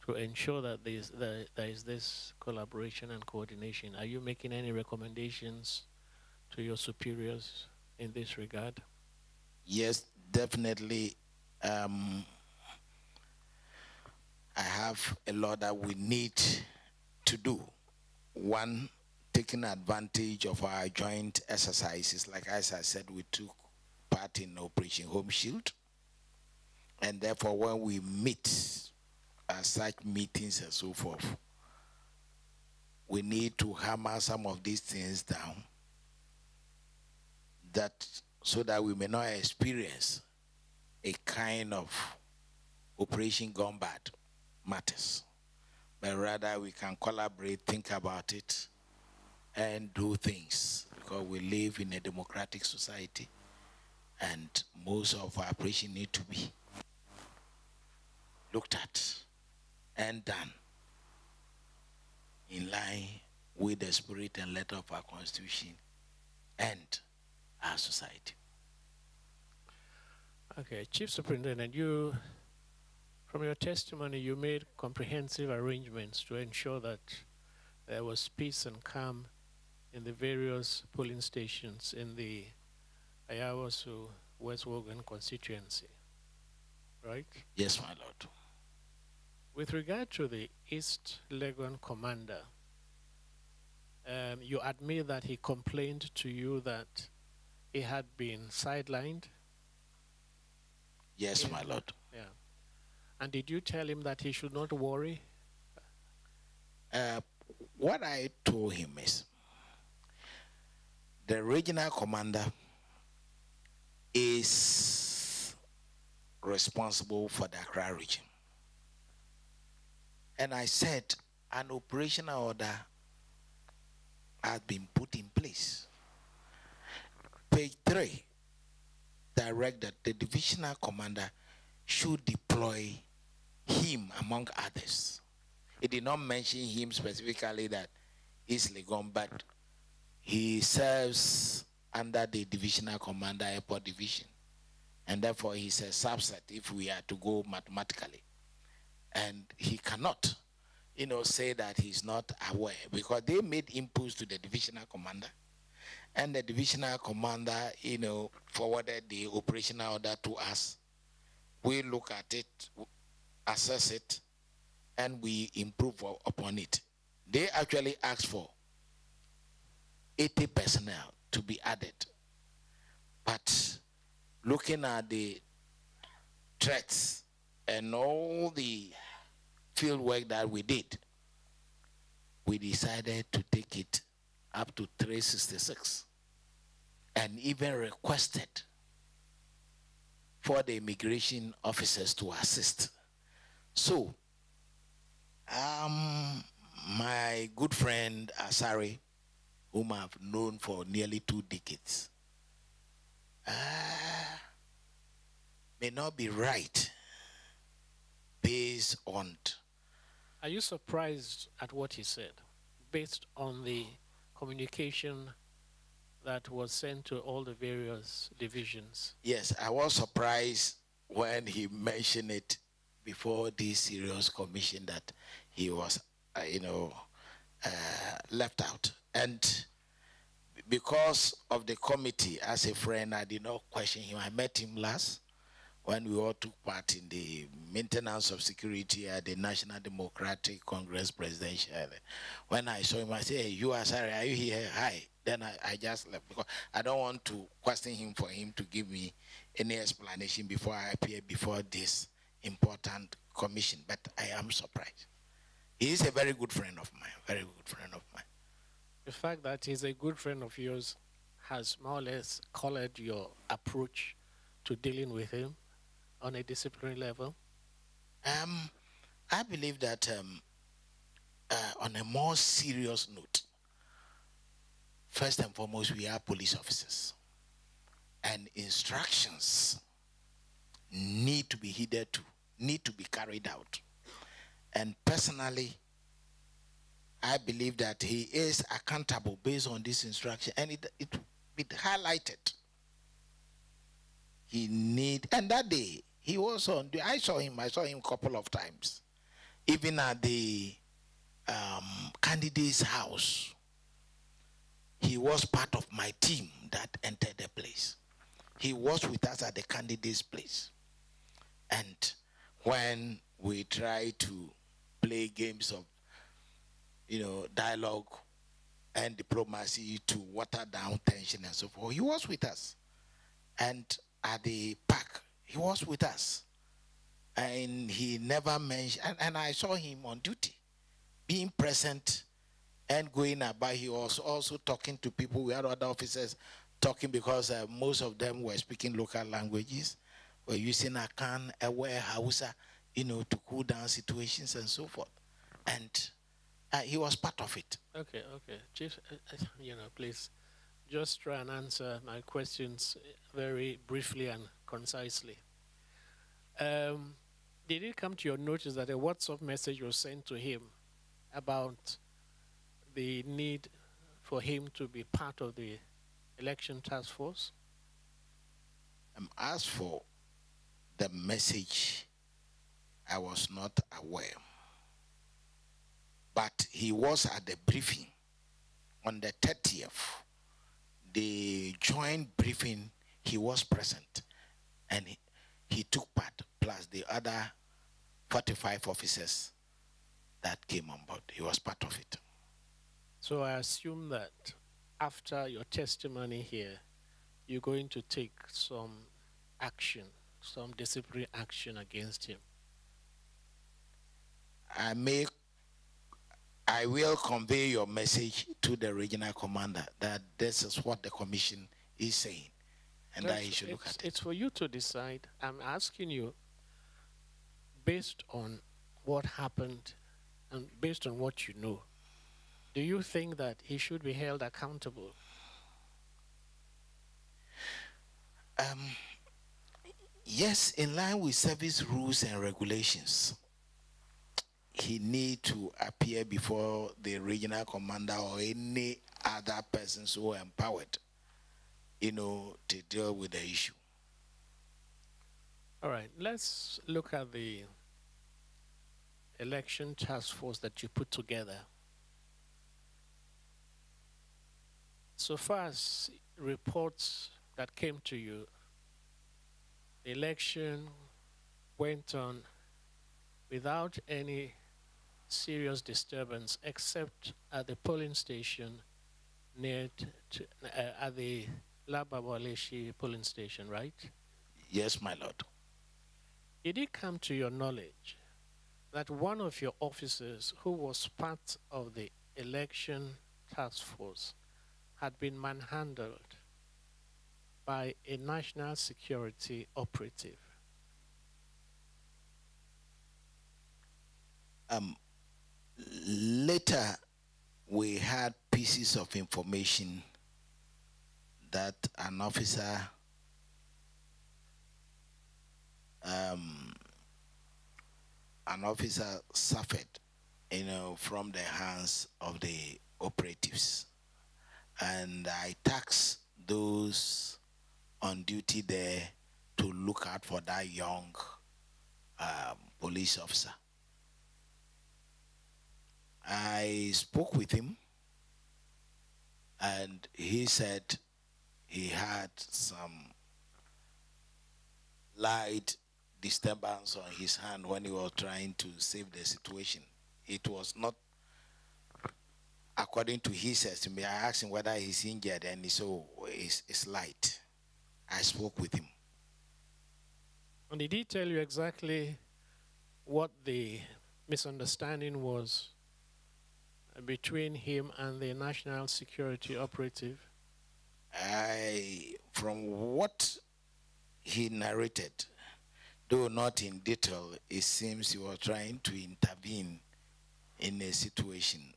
to ensure that there is this collaboration and coordination? Are you making any recommendations to your superiors in this regard? Yes, definitely. I have a lot that we need to do. One, taking advantage of our joint exercises. Like as I said, we took part in Operation Home Shield. And therefore, when we meet at such meetings and so forth, we need to hammer some of these things down, so that we may not experience a kind of Operation Gone Bad matters, but rather we can collaborate, think about it, and do things, because we live in a democratic society, and most of our operations need to be looked at and done in line with the spirit and letter of our Constitution and our society. Okay, Chief Superintendent, from your testimony, you made comprehensive arrangements to ensure that there was peace and calm in the various polling stations in the Ayawaso West Wogan constituency, right? Yes, my Lord. With regard to the East Legon commander, you admit that he complained to you that he had been sidelined? Yes, my Lord. Yeah. And did you tell him that he should not worry? What I told him is the regional commander is responsible for the Accra region. And I said an operational order has been put in place. Page 3 direct that the divisional commander should deploy him among others. It did not mention him specifically that he's Legon, but he serves under the divisional commander, airport division. And therefore he's a subset if we are to go mathematically. And he cannot, say that he's not aware, because they made inputs to the divisional commander, and the divisional commander, forwarded the operational order to us. We look at it, assess it, and we improve upon it. They actually asked for 80 personnel to be added. But looking at the threats and all the field work that we did, we decided to take it up to 366 and even requested for the immigration officers to assist. So, my good friend Asari, whom I've known for nearly 2 decades, may not be right based on. Are you surprised at what he said, based on the communication that was sent to all the various divisions? Yes, I was surprised when he mentioned it before this serious commission that he was, left out. And because of the committee, as a friend, I did not question him. I met him last when we all took part in the maintenance of security at the National Democratic Congress presidential. When I saw him, I said, hey, you are sorry, are you here? Hi. Then I just left, because I don't want to question him for him to give me any explanation before I appear before this important commission. But I am surprised. He is a very good friend of mine, very good friend of mine. The fact that he's a good friend of yours has more or less colored your approach to dealing with him on a disciplinary level? I believe that on a more serious note, first and foremost, we are police officers. And instructions need to be heeded to, need to be carried out. And personally, I believe that he is accountable based on this instruction, and it highlighted. And that day, he was on, I saw him a couple of times, even at the candidate's house. He was part of my team that entered the place. He was with us at the candidate's place. And when we tried to play games of, dialogue and diplomacy to water down tension and so forth, he was with us. And at the park, he was with us. And he never mentioned, and I saw him on duty, being present and going about. He was also talking to people. We had other officers talking, because most of them were speaking local languages, were using Akan, Ewe, Hausa, to cool down situations and so forth. And he was part of it. Okay. Chief, please just try and answer my questions very briefly and concisely. Did it come to your notice that a WhatsApp message was sent to him about the need for him to be part of the election task force? As for the message, I was not aware. But he was at the briefing on the 30th. The joint briefing, he was present. And he took part, plus the other 45 officers that came on board. He was part of it. So I assume that after your testimony here, you're going to take some action, some disciplinary action against him. I will convey your message to the regional commander that this is what the commission is saying, and that he should look at it. It's for you to decide. I'm asking you, based on what happened and based on what you know, do you think that he should be held accountable? Yes, in line with service rules and regulations, he need to appear before the regional commander or any other persons who are empowered, to deal with the issue. All right, let's look at the election task force that you put together. So far as reports that came to you, the election went on without any serious disturbance except at the polling station near at the Lababaleshi polling station, right? Yes, my lord. Did it come to your knowledge that one of your officers who was part of the election task force had been manhandled by a national security operative? Later, we had pieces of information that an officer suffered, from the hands of the operatives. And I tasked those on duty there to look out for that young police officer. I spoke with him, and he said he had some light disturbance on his hand when he was trying to save the situation. It was not according to his estimate. I asked him whether he's injured, and he said, oh, it's light. I spoke with him. And did he tell you exactly what the misunderstanding was between him and the national security operative? From what he narrated, though not in detail, it seems he was trying to intervene in a situation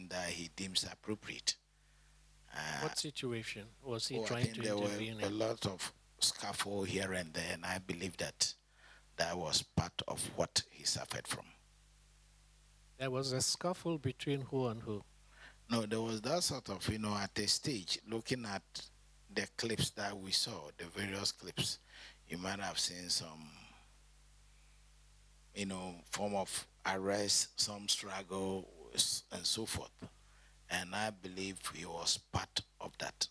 that he deems appropriate. What situation was he I trying think to there intervene were in? a lot of scuffle here and there, and I believe that was part of what he suffered from. There was a scuffle between who and who? No, there was that sort of, at a stage, looking at the clips that we saw, the various clips, you might have seen some, form of arrest, some struggle, and so forth. And I believe he was part of that.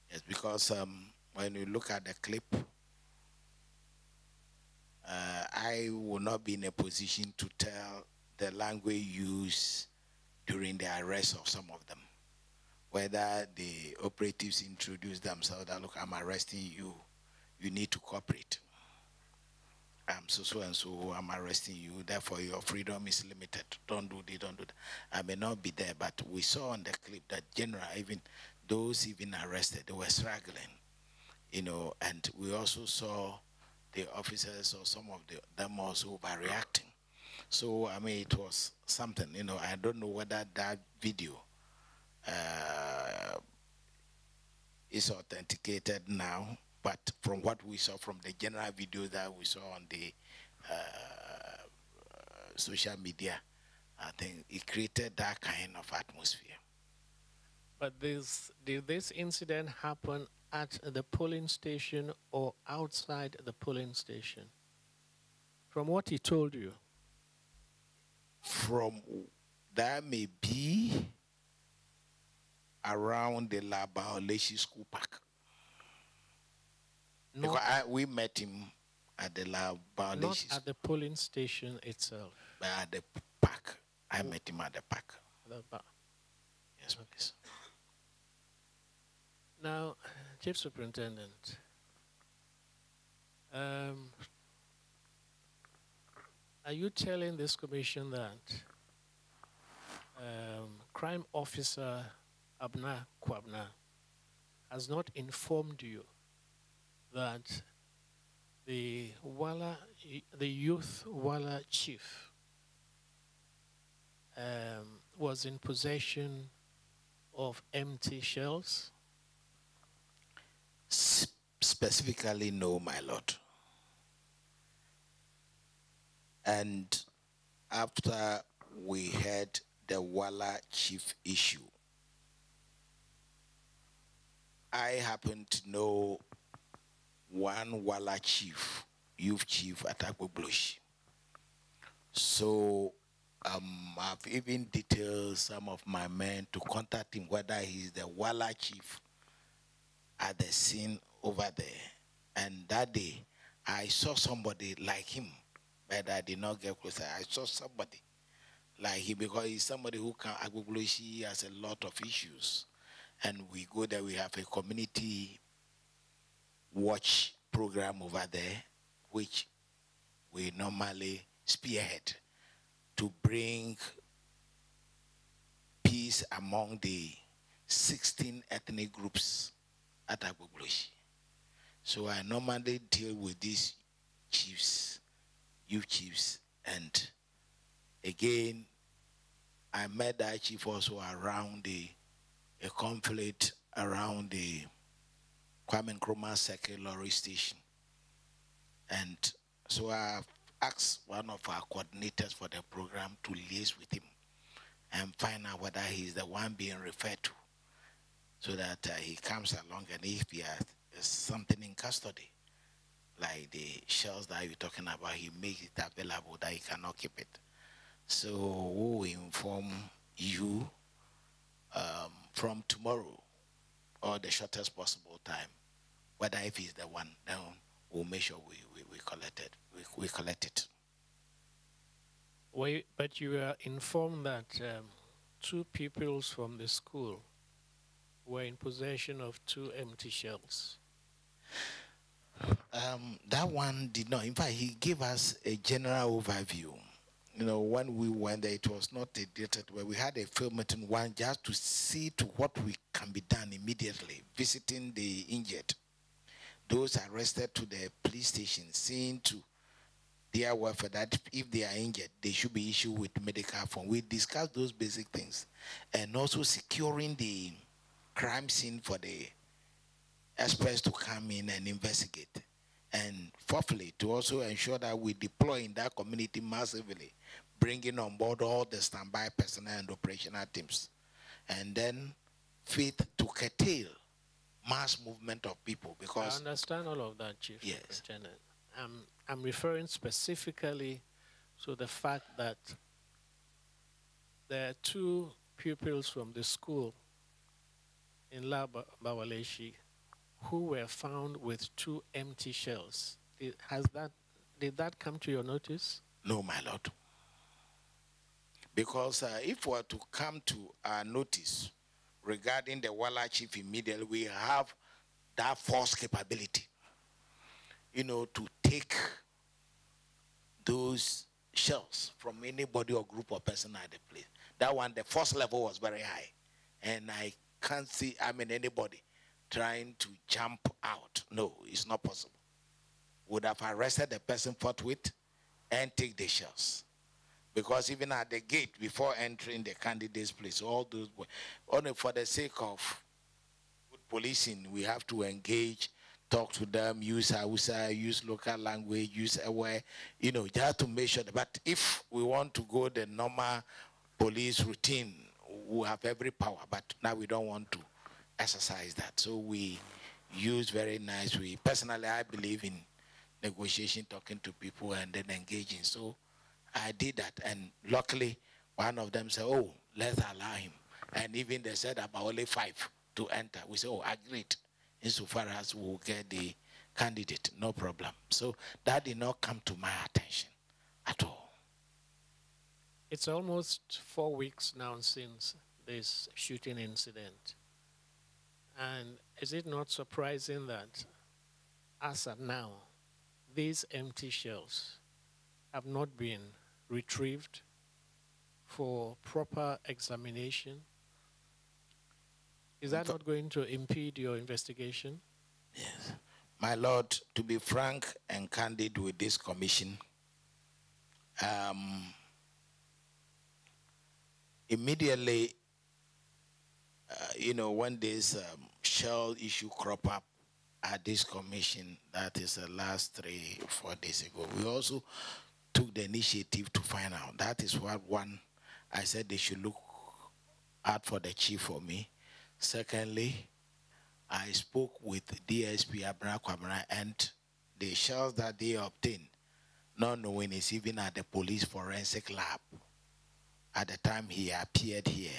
Yes, because when you look at the clip, I will not be in a position to tell the language used during the arrest of some of them. Whether the operatives introduce themselves that, look, I'm arresting you, you need to cooperate. I'm so and so, I'm arresting you, therefore your freedom is limited. Don't do this, don't do that. I may not be there, but we saw on the clip that general, even those even arrested, they were struggling, and we also saw the officers or some of them also overreacting. So, I mean, it was something, I don't know whether that video is authenticated now, but from what we saw from the general video that we saw on the social media, I think it created that kind of atmosphere. But did this incident happen at the polling station or outside the polling station? From what he told you? From that may be around the Labaoleshi School Park. Because we met him at the Labaoleshi. Not at the polling station itself. But at the park. I met him at the park. Yes, please. Now, Chief Superintendent, Are you telling this commission that crime officer Abna Kwabna has not informed you that the youth Wala chief was in possession of empty shells? Specifically, no, my lord. And after we had the Wala chief issue, I happen to know one Wala chief, youth chief at Agbogboshi. So I've even detailed some of my men to contact him whether he's the Wala chief at the scene over there. And that day, I saw somebody like him, but I did not get closer. I saw somebody like him because he's somebody who can, Agbogboshi has a lot of issues. And we go there, we have a community watch program over there, which we normally spearhead to bring peace among the 16 ethnic groups at Agbogboshi. So I normally deal with these chiefs, youth chiefs, and again, I met that chief also around a conflict around the Kwame Nkrumah Circle lorry station. And so I've asked one of our coordinators for the program to liaise with him and find out whether he's the one being referred to, so that he comes along, and if he has something in custody, like the shells that you're talking about, he makes it available that he cannot keep it. So we will inform you from tomorrow or the shortest possible time, whether if he's the one, then we'll make sure we collect it. We collect it. But you were informed that 2 pupils from the school were in possession of 2 empty shells. That one did not. In fact, he gave us a general overview. You know, when we went there, it was not a dated where we had a field meeting one just to see to what we can be done immediately, visiting the injured, those arrested to the police station, seeing to their welfare that if they are injured, they should be issued with medical form. We discussed those basic things, and also securing the crime scene for the experts to come in and investigate. And fourthly, to also ensure that we deploy in that community massively, bringing on board all the standby personnel and operational teams. And then fifth, to curtail mass movement of people, because... I understand all of that, Chief. Yes. Superintendent. I'm referring specifically to the fact that there are 2 pupils from the school in La Bawaleshi who were found with 2 empty shells. Did that come to your notice? No, my lord. Because if we were to come to our notice regarding the Wala chief immediately, we have that force capability, you know, to take those shells from anybody or group or person at the place. That one, the force level was very high. And I can't see, anybody trying to jump out. No, it's not possible. Would have arrested the person forthwith and take the shells. Because even at the gate, before entering the candidate's place, all those, only for the sake of good policing, we have to engage, talk to them, use Hausa, use local language, use aware, just to make sure. But if we want to go the normal police routine, we have every power, but now we don't want to exercise that. So we use very nice way. Personally, I believe in negotiation, talking to people, and then engaging. So I did that, and luckily, one of them said, "Oh, let's allow him." And even they said about only 5 to enter. We said, "Oh, agreed. Insofar as we'll get the candidate, no problem." So that did not come to my attention at all. It's almost 4 weeks now since this shooting incident. And is it not surprising that, as of now, these empty shells have not been retrieved for proper examination? Is that not going to impede your investigation? Yes. My Lord, to be frank and candid with this commission, immediately, when this shell issue crop up at this commission, that is the last 3-4 days ago, we also took the initiative to find out. That is what I said they should look out for the chief for me. Secondly, I spoke with DSP Abra Kwamara, and the shells that they obtained, not knowing is even at the police forensic lab. At the time he appeared here,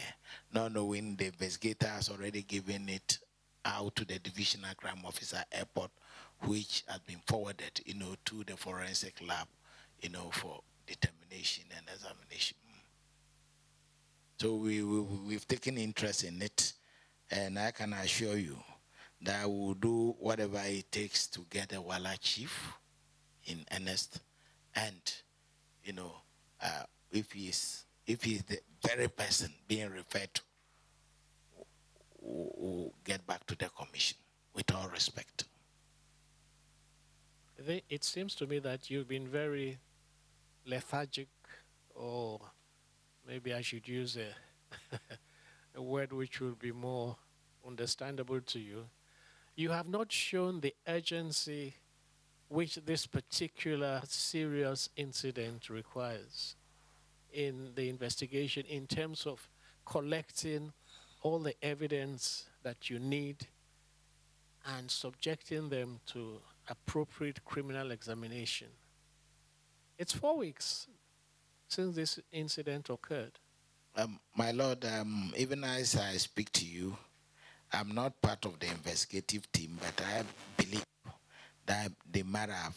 not knowing the investigator has already given it out to the divisional crime officer airport, which has been forwarded, to the forensic lab, for determination and examination. So we've taken interest in it, and I can assure you that we will do whatever it takes to get a Walla chief in earnest, and if he's the very person being referred to, we'll get back to the commission with all respect. It seems to me that you've been very lethargic, or maybe I should use a word which will be more understandable to you. You have not shown the urgency which this particular serious incident requires in the investigation, in terms of collecting all the evidence that you need and subjecting them to appropriate criminal examination. It's 4 weeks since this incident occurred. My Lord, even as I speak to you, I'm not part of the investigative team, but I believe that they might have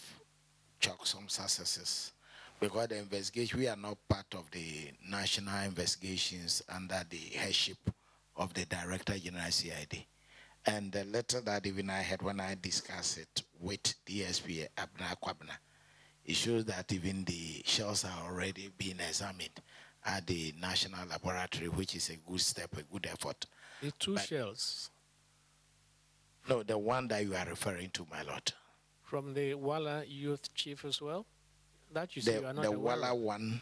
chalked some successes, because the investigation, we are not part of the national investigations under the headship of the Director General CID. And the letter that even I had when I discussed it with DSP Abna Kwabna, it shows that even the shells are already being examined at the National Laboratory, which is a good step, a good effort. The two shells? No, the one that you are referring to, my Lord. From the Walla youth chief as well? That you say you are not the aware Walla of. one,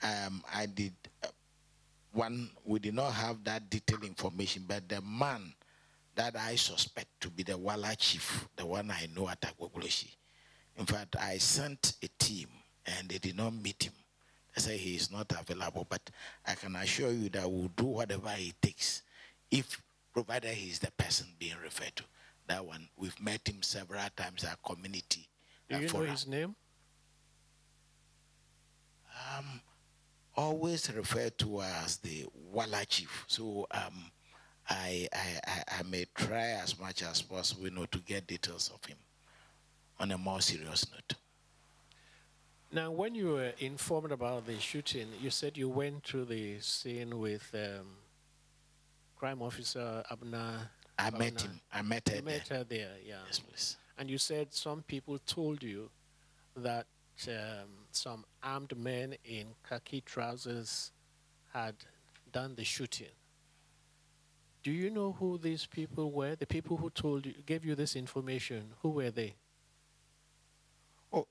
I did one. We did not have that detailed information, but the man that I suspect to be the Walla chief, the one I know at Agbogbloshi, in fact, I sent a team and they did not meet him. They say he is not available, but I can assure you that we'll do whatever it takes, if provided he is the person being referred to. That one, we've met him several times at community. Do you know his name? Always referred to as the Walla chief. So I may try as much as possible, to get details of him on a more serious note. Now, when you were informed about the shooting, you said you went to the scene with crime officer Abna. I met him. I met her. You met her there, yeah. Yes, please. And you said some people told you that some armed men in khaki trousers had done the shooting. Do you know who these people were? The people who told you, gave you this information, who were they? Oh,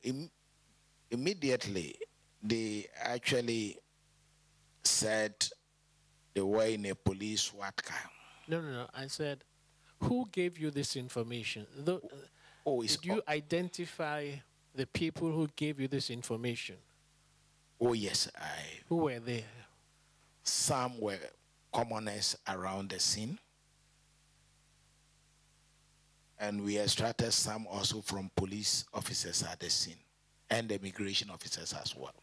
immediately, they actually said they were in a police SWAT car. No. I said, who gave you this information? Did you identify the people who gave you this information? Oh, yes. Who were they? Some were commoners around the scene. And we extracted some also from police officers at the scene and the immigration officers as well.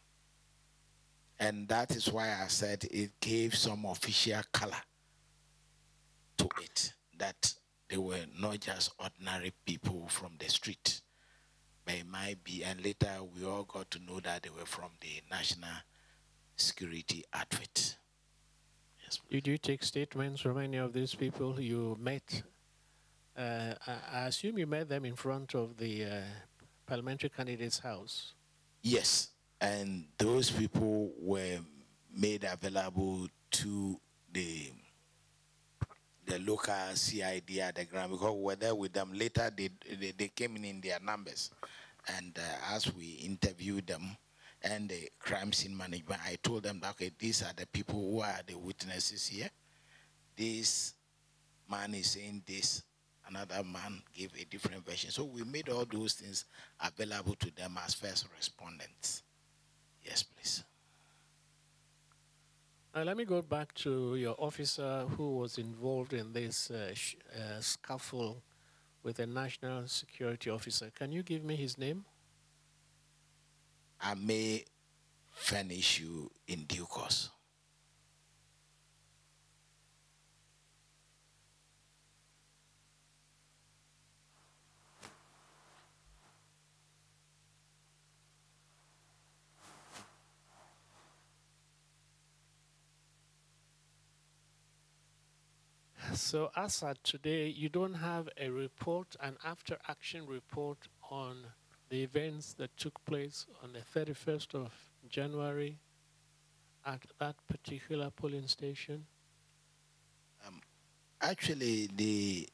And that is why I said it gave some official color to it, that they were not just ordinary people from the street, but it might be, and later we all got to know that they were from the national security outfit. Yes. Did you take statements from any of these people you met? I assume you met them in front of the parliamentary candidate's house. Yes, And those people were made available to the local CID at the ground, because we were there with them. Later, they came in their numbers. And as we interviewed them and the crime scene management, I told them that, okay, these are the people who are the witnesses here. This man is saying this, another man gave a different version. So we made all those things available to them as first respondents. Yes, please. Let me go back to your officer who was involved in this scuffle with a national security officer. Can you give me his name? I may furnish you in due course. So as at today, you don't have a report, an after-action report on the events that took place on the 31st of January at that particular polling station? Actually, the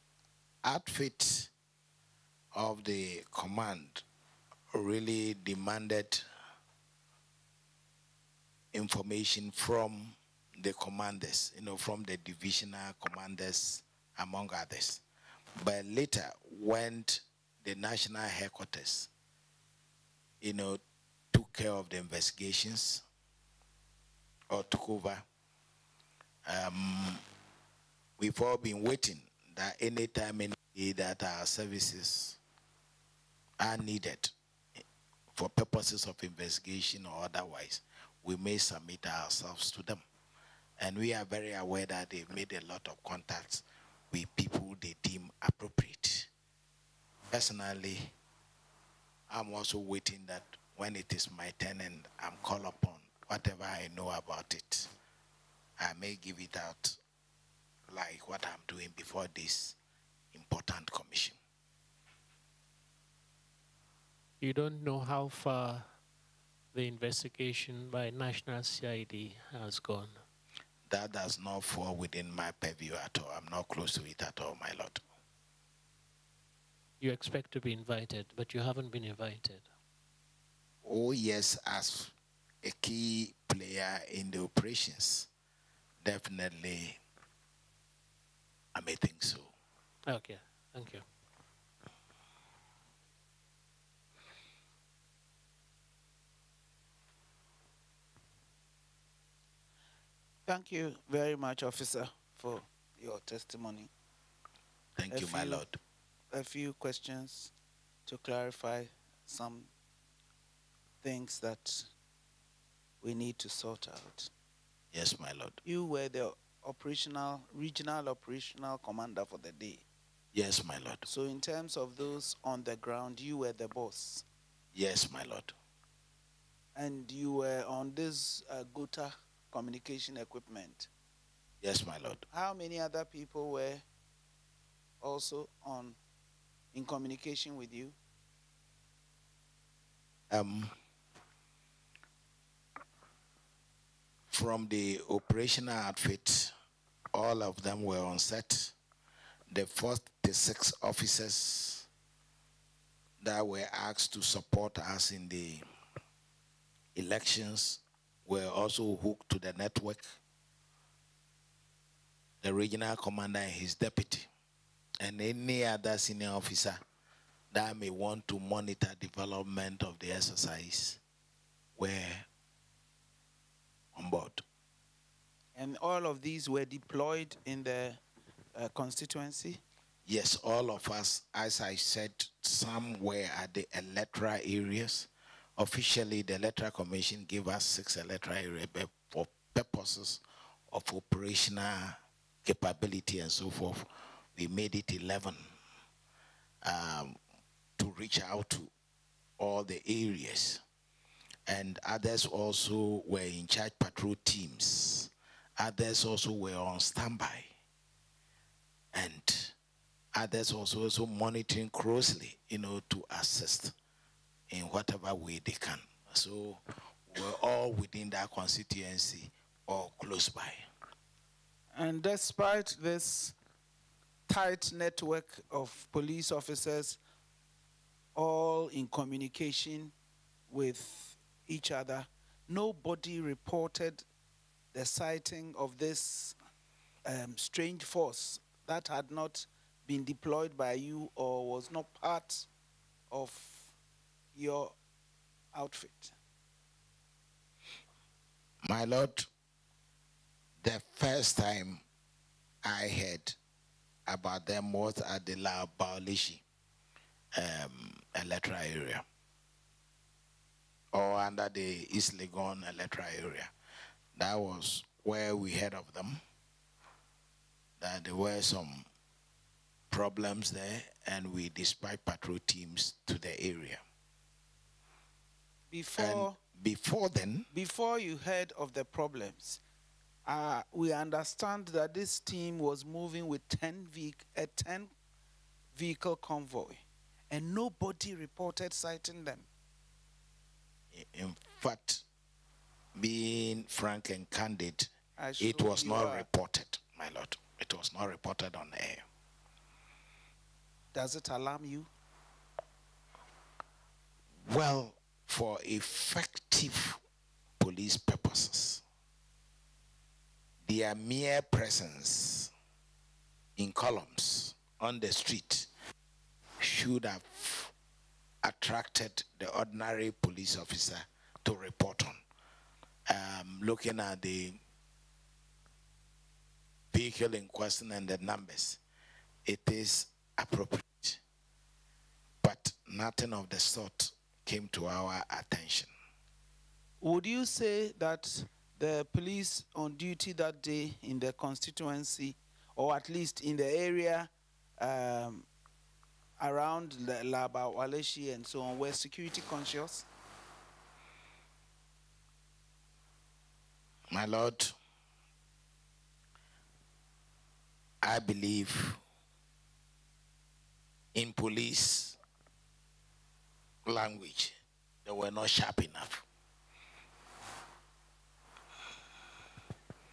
outfit of the command really demanded information from the commanders, from the divisional commanders, among others. But later, when the national headquarters, took care of the investigations or took over, we've all been waiting that any time, any day that our services are needed for purposes of investigation or otherwise, we may submit ourselves to them. And we are very aware that they've made a lot of contacts with people they deem appropriate. Personally, I'm also waiting that when it is my turn and I'm called upon, whatever I know about it, I may give it out like what I'm doing before this important commission. You don't know how far the investigation by National CID has gone? That does not fall within my purview at all. I'm not close to it at all, my lord. You expect to be invited, but you haven't been invited. Oh, yes, as a key player in the operations, definitely, I may think so. Okay, thank you. Thank you very much, officer, for your testimony. Thank you, my lord. A few questions to clarify some things that we need to sort out. Yes, my lord. You were the regional operational commander for the day. Yes, my lord. So in terms of those on the ground, you were the boss. Yes, my lord. And you were on this GOTA communication equipment. Yes, my lord. How many other people were also in communication with you? From the operational outfit, all of them were on set. The 46 officers that were asked to support us in the elections were also hooked to the network. The regional commander and his deputy, and any other senior officer that may want to monitor development of the exercise were on board. And all of these were deployed in the constituency? Yes, all of us, as I said, some were at the electoral areas. Officially, the Electoral Commission gave us 6 electoral areas, but for purposes of operational capability and so forth, we made it 11 to reach out to all the areas. And others also were in charge patrol teams. Others also were on standby. And others also monitoring closely, to assist in whatever way they can. So were all within that constituency or close by. And despite this tight network of police officers, all in communication with each other, nobody reported the sighting of this strange force that had not been deployed by you or was not part of your outfit. My Lord, the first time I heard about them was at the La Baolishi electoral area, or under the East Legon electoral area. That was where we heard of them, that there were some problems there, and we dispatched patrol teams to the area. Before then, before you heard of the problems, we understand that this team was moving with a 10 vehicle convoy, and nobody reported sighting them. In fact, being frank and candid, it was not reported, my Lord. It was not reported on air. Does it alarm you? Well, for effective police purposes, their mere presence in columns on the street should have attracted the ordinary police officer to report on. Looking at the vehicle in question and the numbers, it is appropriate. But nothing of the sort came to our attention. Would you say that the police on duty that day in the constituency, or at least in the area around Laba, Waleshi and so on, were security conscious? My Lord, I believe in police language, they were not sharp enough.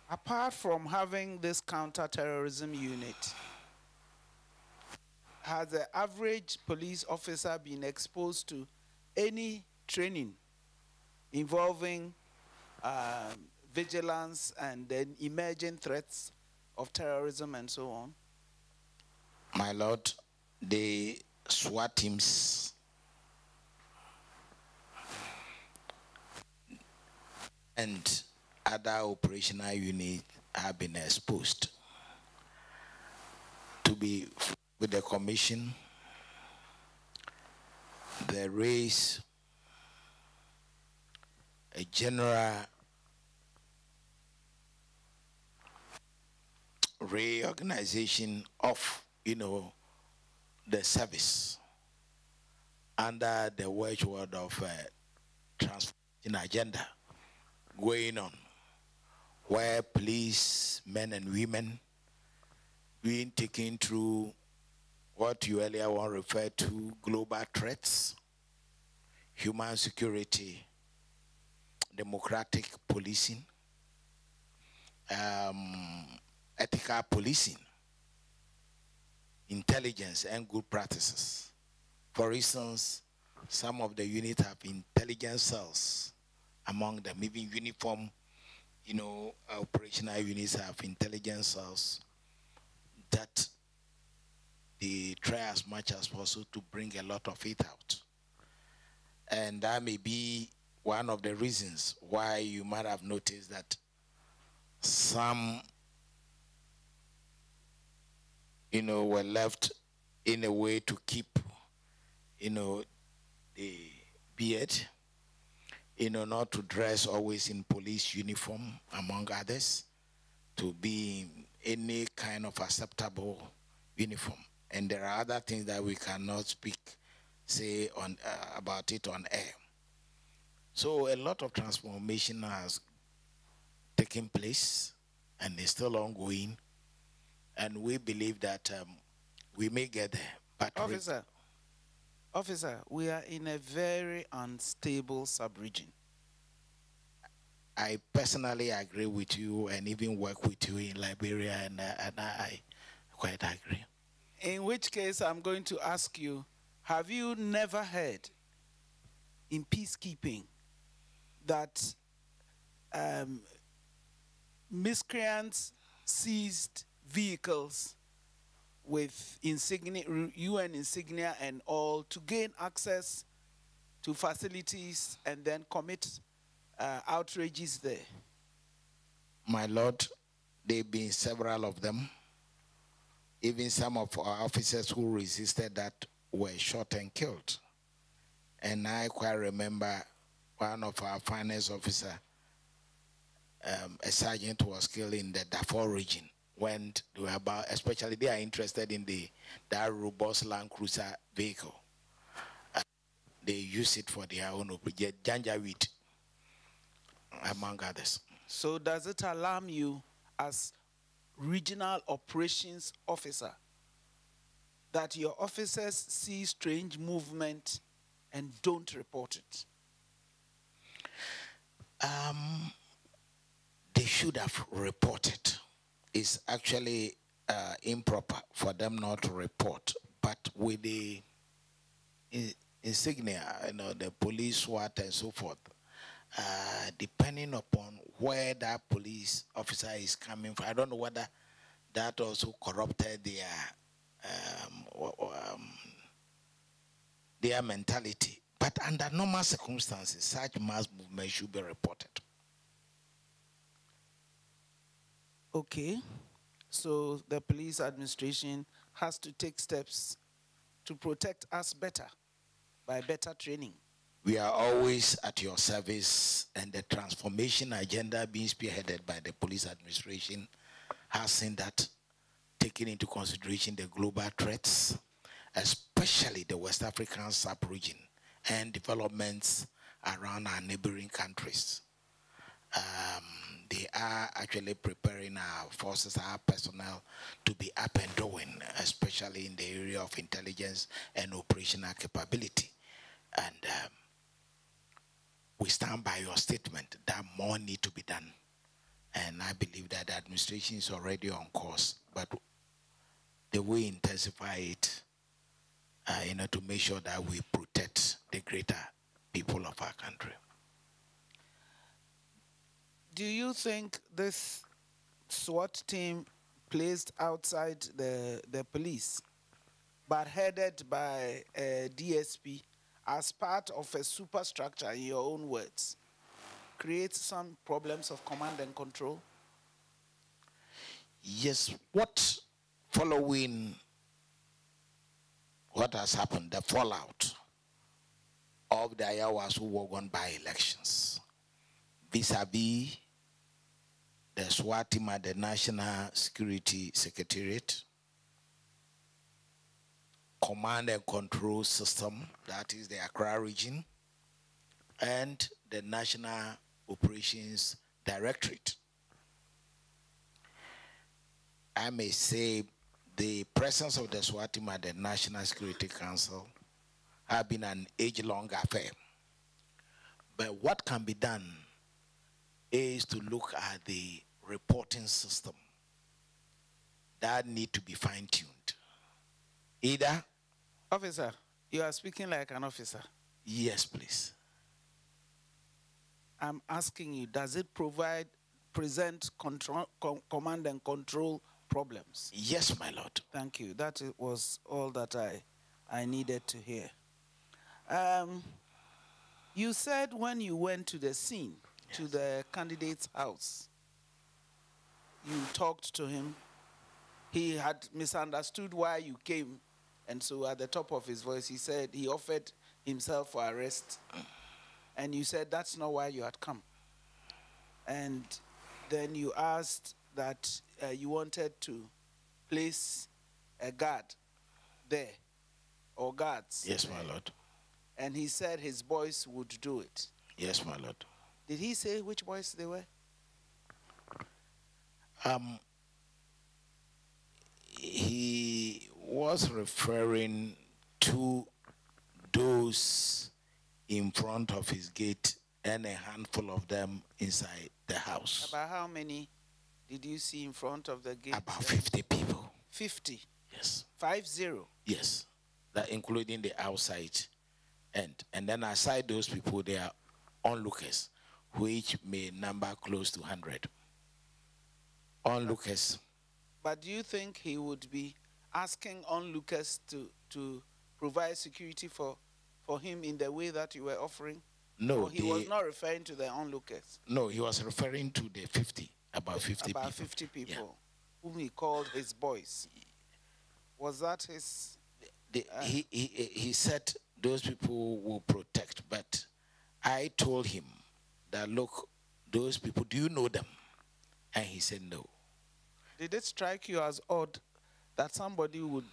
Apart from having this counter-terrorism unit, has the average police officer been exposed to any training involving vigilance and then emerging threats of terrorism and so on? My Lord, the SWAT teams and other operational units have been exposed to be with the commission. There is a general reorganization of, the service under the watchword of transformation agenda going on, where police men and women being taken through what you earlier on referred to global threats, human security, democratic policing, ethical policing, intelligence and good practices. For instance, some of the units have intelligence cells among them, even uniform, operational units have intelligence cells that they try as much as possible to bring a lot of it out. And that may be one of the reasons why you might have noticed that some, were left in a way to keep, the beard, not to dress always in police uniform, among others, to be in any kind of acceptable uniform. And there are other things that we cannot say about it on air. So a lot of transformation has taken place and is still ongoing. And we believe that we may get there. But Officer, we are in a very unstable sub-region. I personally agree with you and even work with you in Liberia, and I quite agree. In which case, I'm going to ask you, have you never heard in peacekeeping that miscreants seized vehicles with insignia, UN insignia and all, to gain access to facilities and then commit outrages there? My Lord, there have been several of them. Even some of our officers who resisted that were shot and killed. And I quite remember one of our finance officers, a sergeant, was killed in the Darfur region when they were about, especially they are interested in that robust Land Cruiser vehicle. They use it for their own Janjaweed, among others. So does it alarm you as regional operations officer that your officers see strange movement and don't report it? They should have reported. It's actually improper for them not to report. But with the insignia, the police SWAT and so forth, depending upon where that police officer is coming from, I don't know whether that also corrupted their mentality. But under normal circumstances, such mass movement should be reported. Okay, so the police administration has to take steps to protect us better by better training. We are always at your service, and the transformation agenda being spearheaded by the police administration has seen that, taking into consideration the global threats, especially the West African sub-region and developments around our neighboring countries. They are actually preparing our forces, our personnel, to be up and doing, especially in the area of intelligence and operational capability. And we stand by your statement that more need to be done. And I believe that the administration is already on course, but the way intensify it, to make sure that we protect the greater people of our country. Do you think this SWAT team placed outside the police, but headed by a DSP as part of a superstructure, in your own words, creates some problems of command and control? Yes, following what has happened, the fallout of the Ayawas who were won by elections, vis-a-vis the SWAT team at the National Security Secretariat, command and control system, that is the Accra region, and the National Operations Directorate. I may say the presence of the SWAT team at the National Security Council has been an age-long affair. But what can be done is to look at the reporting system that need to be fine-tuned. Either... Officer, you are speaking like an officer. Yes, please. I'm asking you, does it present command and control problems? Yes, my lord. Thank you. That was all that I needed to hear. You said when you went to the scene, yes, to the candidate's house, you talked to him. He had misunderstood why you came, and so at the top of his voice, he said he offered himself for arrest. And you said that's not why you had come. And then you asked that you wanted to place a guard there, or guards. Yes, my lord. And he said his boys would do it. Yes, my lord. Did he say which boys they were? He was referring to those in front of his gate and a handful of them inside the house. About how many did you see in front of the gate? About 50 people. 50? Yes. 50? Yes. That including the outside end. And then aside those people, there are onlookers, which may number close to 100. Onlookers. But do you think he would be asking onlookers to provide security for him in the way that you were offering? No. Or he was not referring to the onlookers? No, he was referring to the 50, about 50 people. About 50 people, whom he called his boys. Was that his... He said those people will protect, but I told him that, look, those people, do you know them? And he said no. Did it strike you as odd that somebody would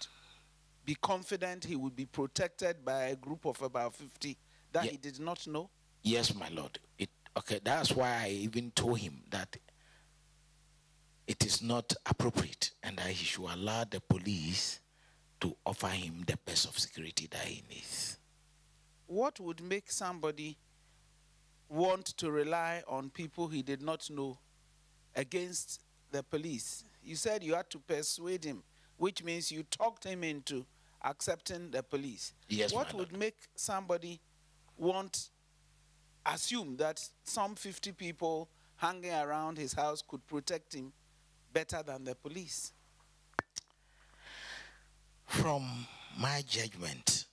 be confident he would be protected by a group of about 50 that he did not know? Yes, my lord. Okay, that's why I even told him that it is not appropriate and that he should allow the police to offer him the best of security that he needs. What would make somebody want to rely on people he did not know against the police? You said you had to persuade him, which means you talked him into accepting the police. Yes, what my would lord. make somebody assume that some 50 people hanging around his house could protect him better than the police? From my judgment,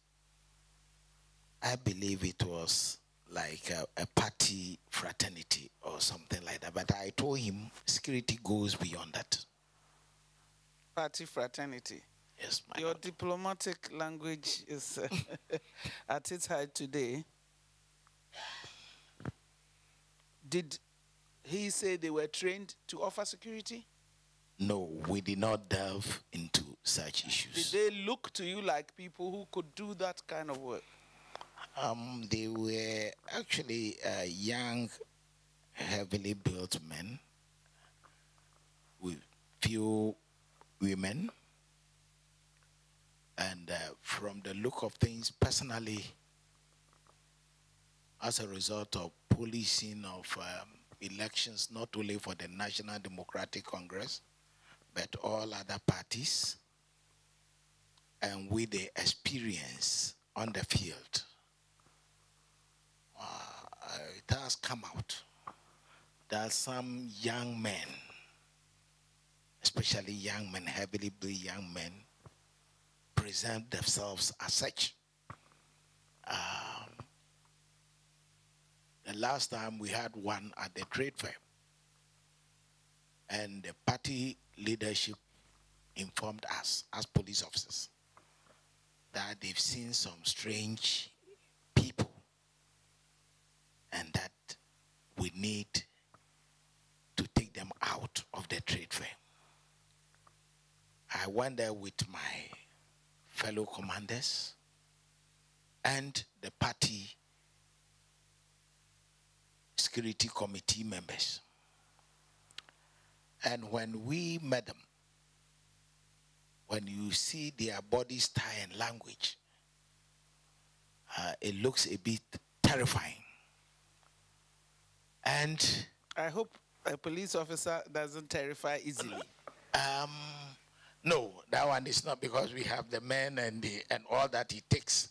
I believe it was like a party fraternity or something like that. But I told him security goes beyond that. Party fraternity. Yes, my Your lord. diplomatic language is at its height today. Did he say they were trained to offer security? No, we did not delve into such issues. Did they look to you like people who could do that kind of work? They were actually young, heavily built men with few women. And from the look of things, personally, as a result of policing of elections, not only for the National Democratic Congress, but all other parties, and with the experience on the field, it has come out that some young men, especially young men, heavily built young men, present themselves as such. The last time we had one at the trade fair, and the party leadership informed us as police officers that they've seen some strange people and that we need to take them out of the trade fair. I went there with my fellow commanders and the party security committee members. And when we met them, when you see their body style and language, it looks a bit terrifying. And I hope a police officer doesn't terrify easily. no, that one is not, because we have the men and all that it takes.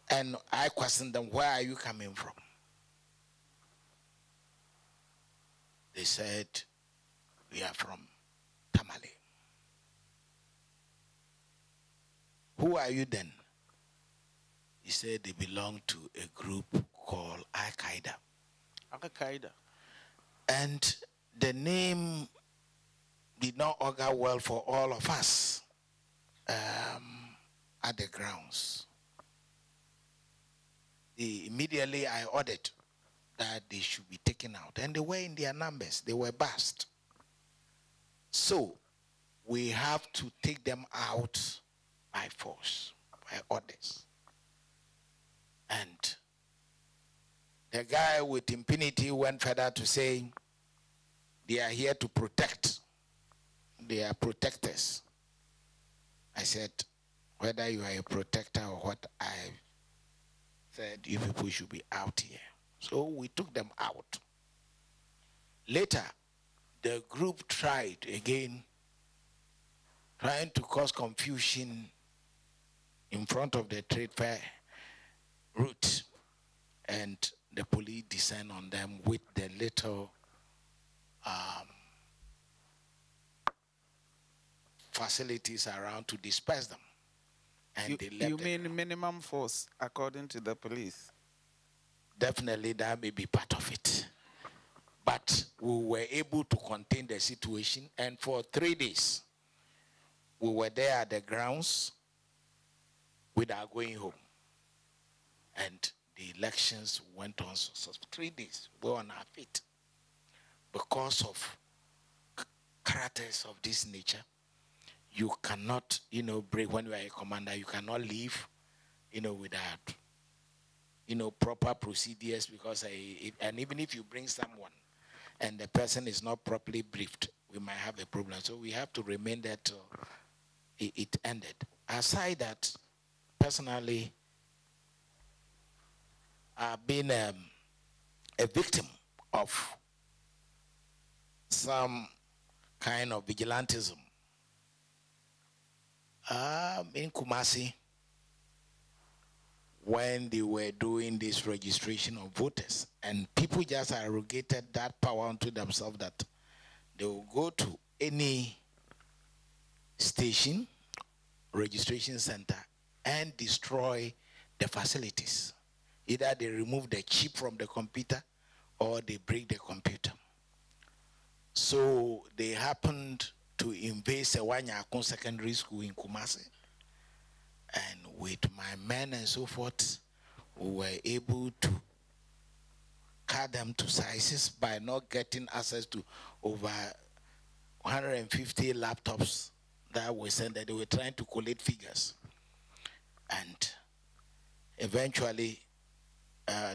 And I questioned them, where are you coming from? They said, we are from Tamale. Who are you then? He said they belong to a group called Al-Qaeda. Al-Qaeda. And the name did not augur well for all of us at the grounds. Immediately I ordered that they should be taken out. And they were in their numbers. They were vast. So we have to take them out by force, by orders. And the guy with impunity went further to say, they are here to protect. They are protectors. I said, whether you are a protector or what, I said, you people should be out here. So we took them out. Later, the group tried again, trying to cause confusion in front of the trade fair route, and the police descend on them with the little facilities around to disperse them. And they left. You mean minimum force, according to the police? Definitely, that may be part of it. But we were able to contain the situation, and for 3 days, we were there at the grounds without going home. And the elections went on for 3 days. We were on our feet because of characters of this nature. You cannot, break when you are a commander. You cannot leave, without, proper procedures, because and even if you bring someone and the person is not properly briefed, we might have a problem. So we have to remain there till it ended. Aside that, personally, I've been a victim of some kind of vigilantism. In Kumasi, when they were doing this registration of voters, and people just arrogated that power unto themselves that they will go to any station, registration center, and destroy the facilities. Either they remove the chip from the computer or they break the computer. So they happened to invade Sewanyakon Secondary School in Kumasi. And with my men and so forth, we were able to cut them to sizes by not getting access to over 150 laptops that were sent, that they were trying to collate figures. And eventually,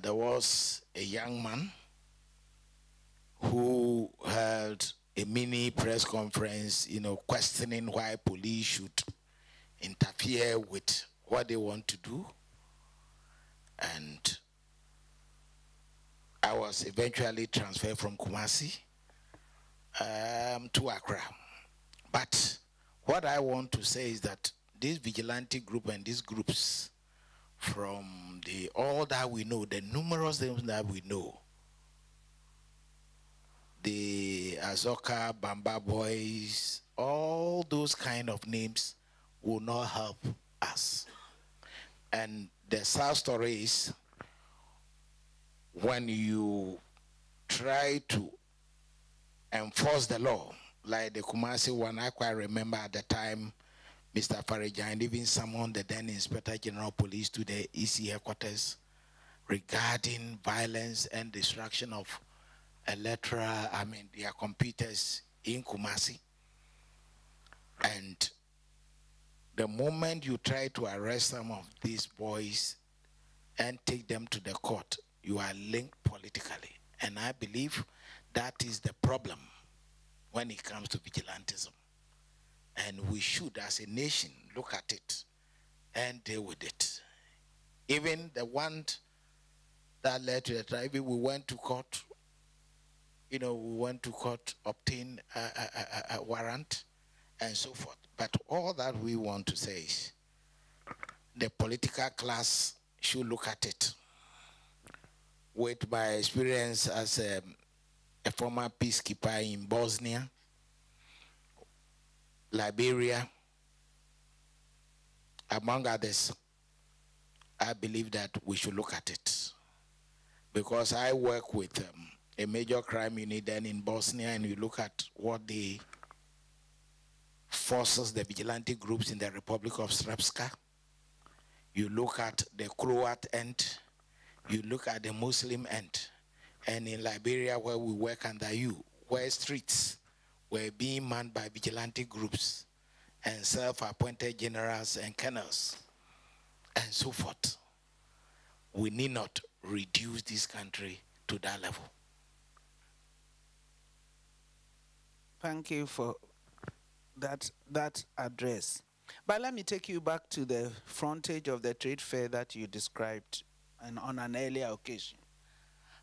there was a young man who held a mini press conference, questioning why police should interfere with what they want to do. And I was eventually transferred from Kumasi to Accra. But what I want to say is that this vigilante group and these groups, from all that we know, the numerous things that we know, the Azoka, Bamba Boys, all those kind of names will not help us. And the sad story is, when you try to enforce the law, like the Kumasi one, I quite remember at the time, Mr. Farajan even summoned the then Inspector General Police to the EC headquarters regarding violence and destruction of their computers in Kumasi. And the moment you try to arrest some of these boys and take them to the court, you are linked politically. And I believe that is the problem when it comes to vigilantism. And we should, as a nation, look at it and deal with it. Even the one that led to the trial, we went to court, obtain a warrant and so forth. But all that we want to say is the political class should look at it. With my experience as a former peacekeeper in Bosnia, Liberia, among others, I believe that we should look at it. Because I work with a major crime unit then in Bosnia, and we look at what the forces, the vigilante groups in the Republic of Srpska. You look at the Croat end, you look at the Muslim end. And in Liberia, where we work under you, where streets were being manned by vigilante groups and self-appointed generals and colonels and so forth. We need not reduce this country to that level. Thank you for that address. But let me take you back to the frontage of the trade fair that you described on an earlier occasion.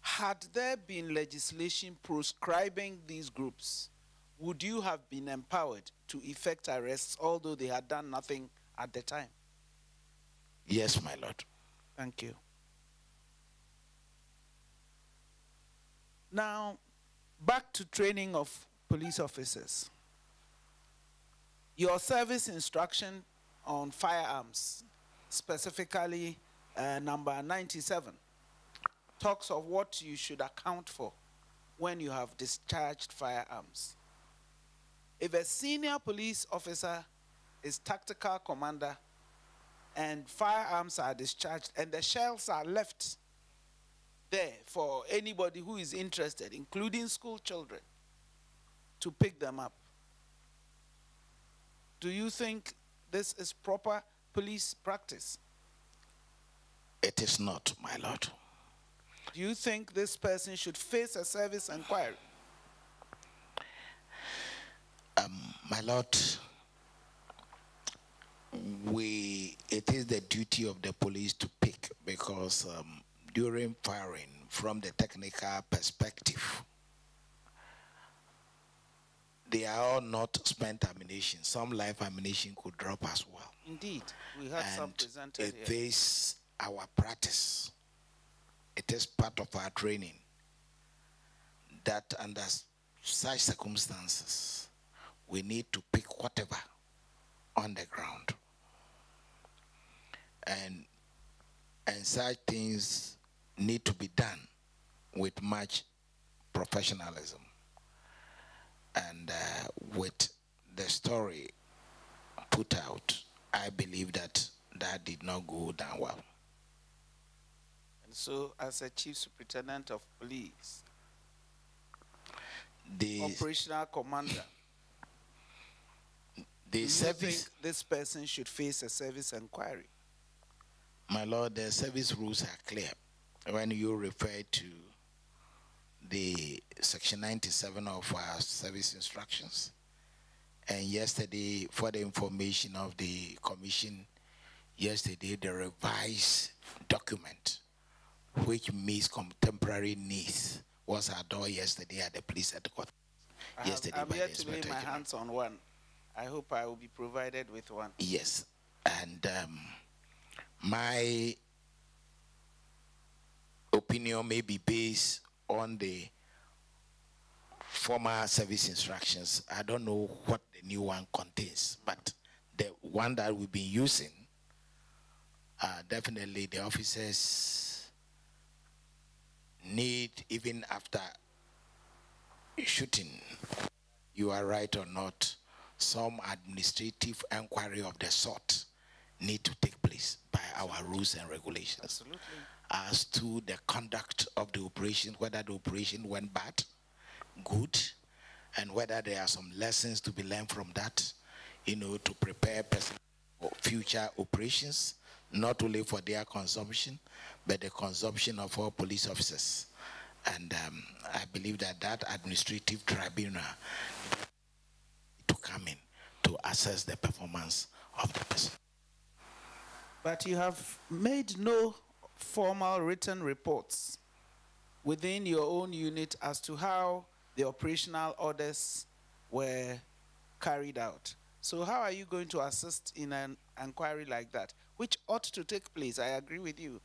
Had there been legislation proscribing these groups, would you have been empowered to effect arrests, although they had done nothing at the time? Yes, my lord. Thank you. Now, back to training of police officers. Your service instruction on firearms, specifically number 97, talks of what you should account for when you have discharged firearms. If a senior police officer is tactical commander and firearms are discharged and the shells are left there for anybody who is interested, including school children, to pick them up, do you think this is proper police practice? It is not, my lord. Do you think this person should face a service inquiry? My lord, it is the duty of the police to pick, because during firing, from the technical perspective, they are all not spent ammunition. Some live ammunition could drop as well. Indeed, we had some presented here. It is our practice. It is part of our training that under such circumstances, we need to pick whatever on the ground. And such things need to be done with much professionalism. And with the story put out, I believe that did not go down well. And so, as a chief superintendent of police, the operational commander, the service, think this person should face a service inquiry? My lord, the service rules are clear. When you refer to the section 97 of our service instructions, and yesterday, for the information of the commission, yesterday the revised document, which meets contemporary needs, was adored yesterday at the police headquarters. I'm here to lay my hands on one. I hope I will be provided with one. Yes, and my opinion may be based on the former service instructions. I don't know what the new one contains, but the one that we've been using, definitely the officers need, even after shooting, you are right or not, some administrative inquiry of the sort need to take place by our rules and regulations. Absolutely. As to the conduct of the operation, whether the operation went bad, good, and whether there are some lessons to be learned from that, to prepare for future operations, not only for their consumption, but the consumption of all police officers. And I believe that administrative tribunal to come in to assess the performance of the person. But you have made no formal written reports within your own unit as to how the operational orders were carried out. So how are you going to assist in an inquiry like that, which ought to take place? I agree with you.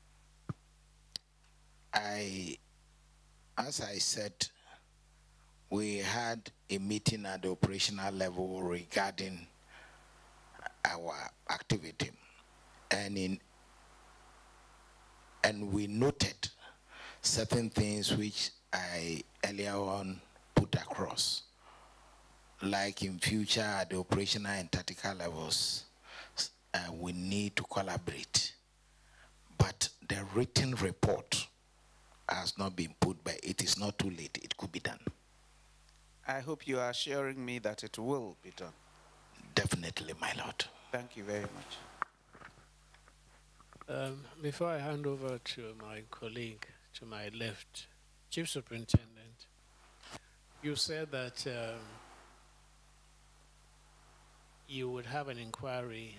As I said, we had a meeting at the operational level regarding our activity, and we noted certain things which I earlier on put across, like in future at the operational and tactical levels, we need to collaborate. But the written report has not been put, but it is not too late. It could be done. I hope you are assuring me that it will be done. Definitely, my lord. Thank you very much. Before I hand over to my colleague to my left, Chief Superintendent, you said that you would have an inquiry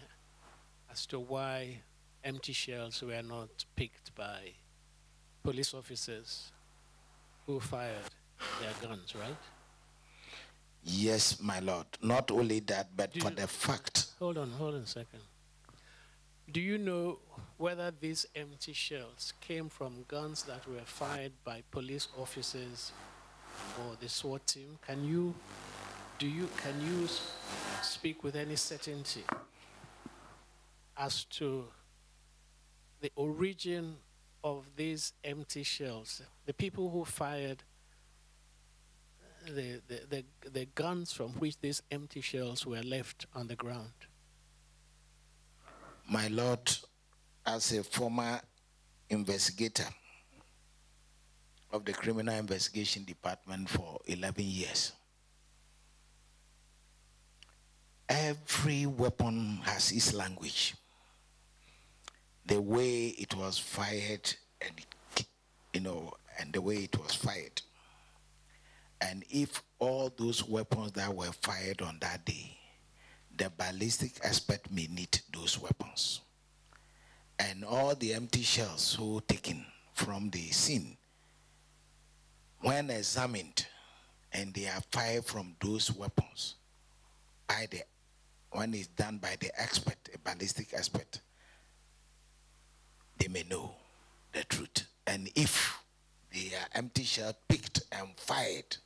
as to why empty shells were not picked by police officers who fired their guns, right? Yes, my lord. Not only that, but for the fact. Hold on a second. Do you know whether these empty shells came from guns that were fired by police officers or the SWAT team? Can you speak with any certainty as to the origin of these empty shells? The people who fired the guns from which these empty shells were left on the ground? My lord, as a former investigator of the Criminal Investigation Department for 11 years, every weapon has its language. The way it was fired, and the way it was fired. And if all those weapons that were fired on that day, the ballistic expert may need those weapons. And all the empty shells so taken from the scene, when examined, and they are fired from those weapons, when it's done by the expert, a ballistic expert, they may know the truth. And if they are empty shell picked and fired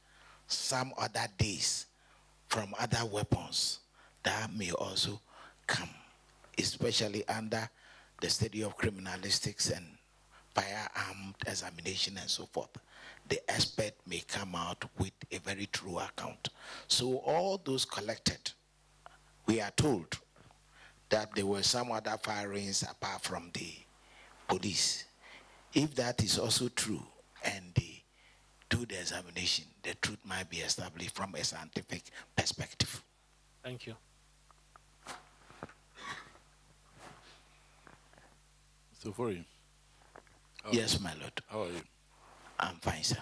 some other days from other weapons, that may also come, especially under the study of criminalistics and firearm examination and so forth. The expert may come out with a very true account. So all those collected, we are told that there were some other firings apart from the police. If that is also true and they do the examination, the truth might be established from a scientific perspective. Thank you. So for you? Yes, my lord. How are you? I'm fine, sir.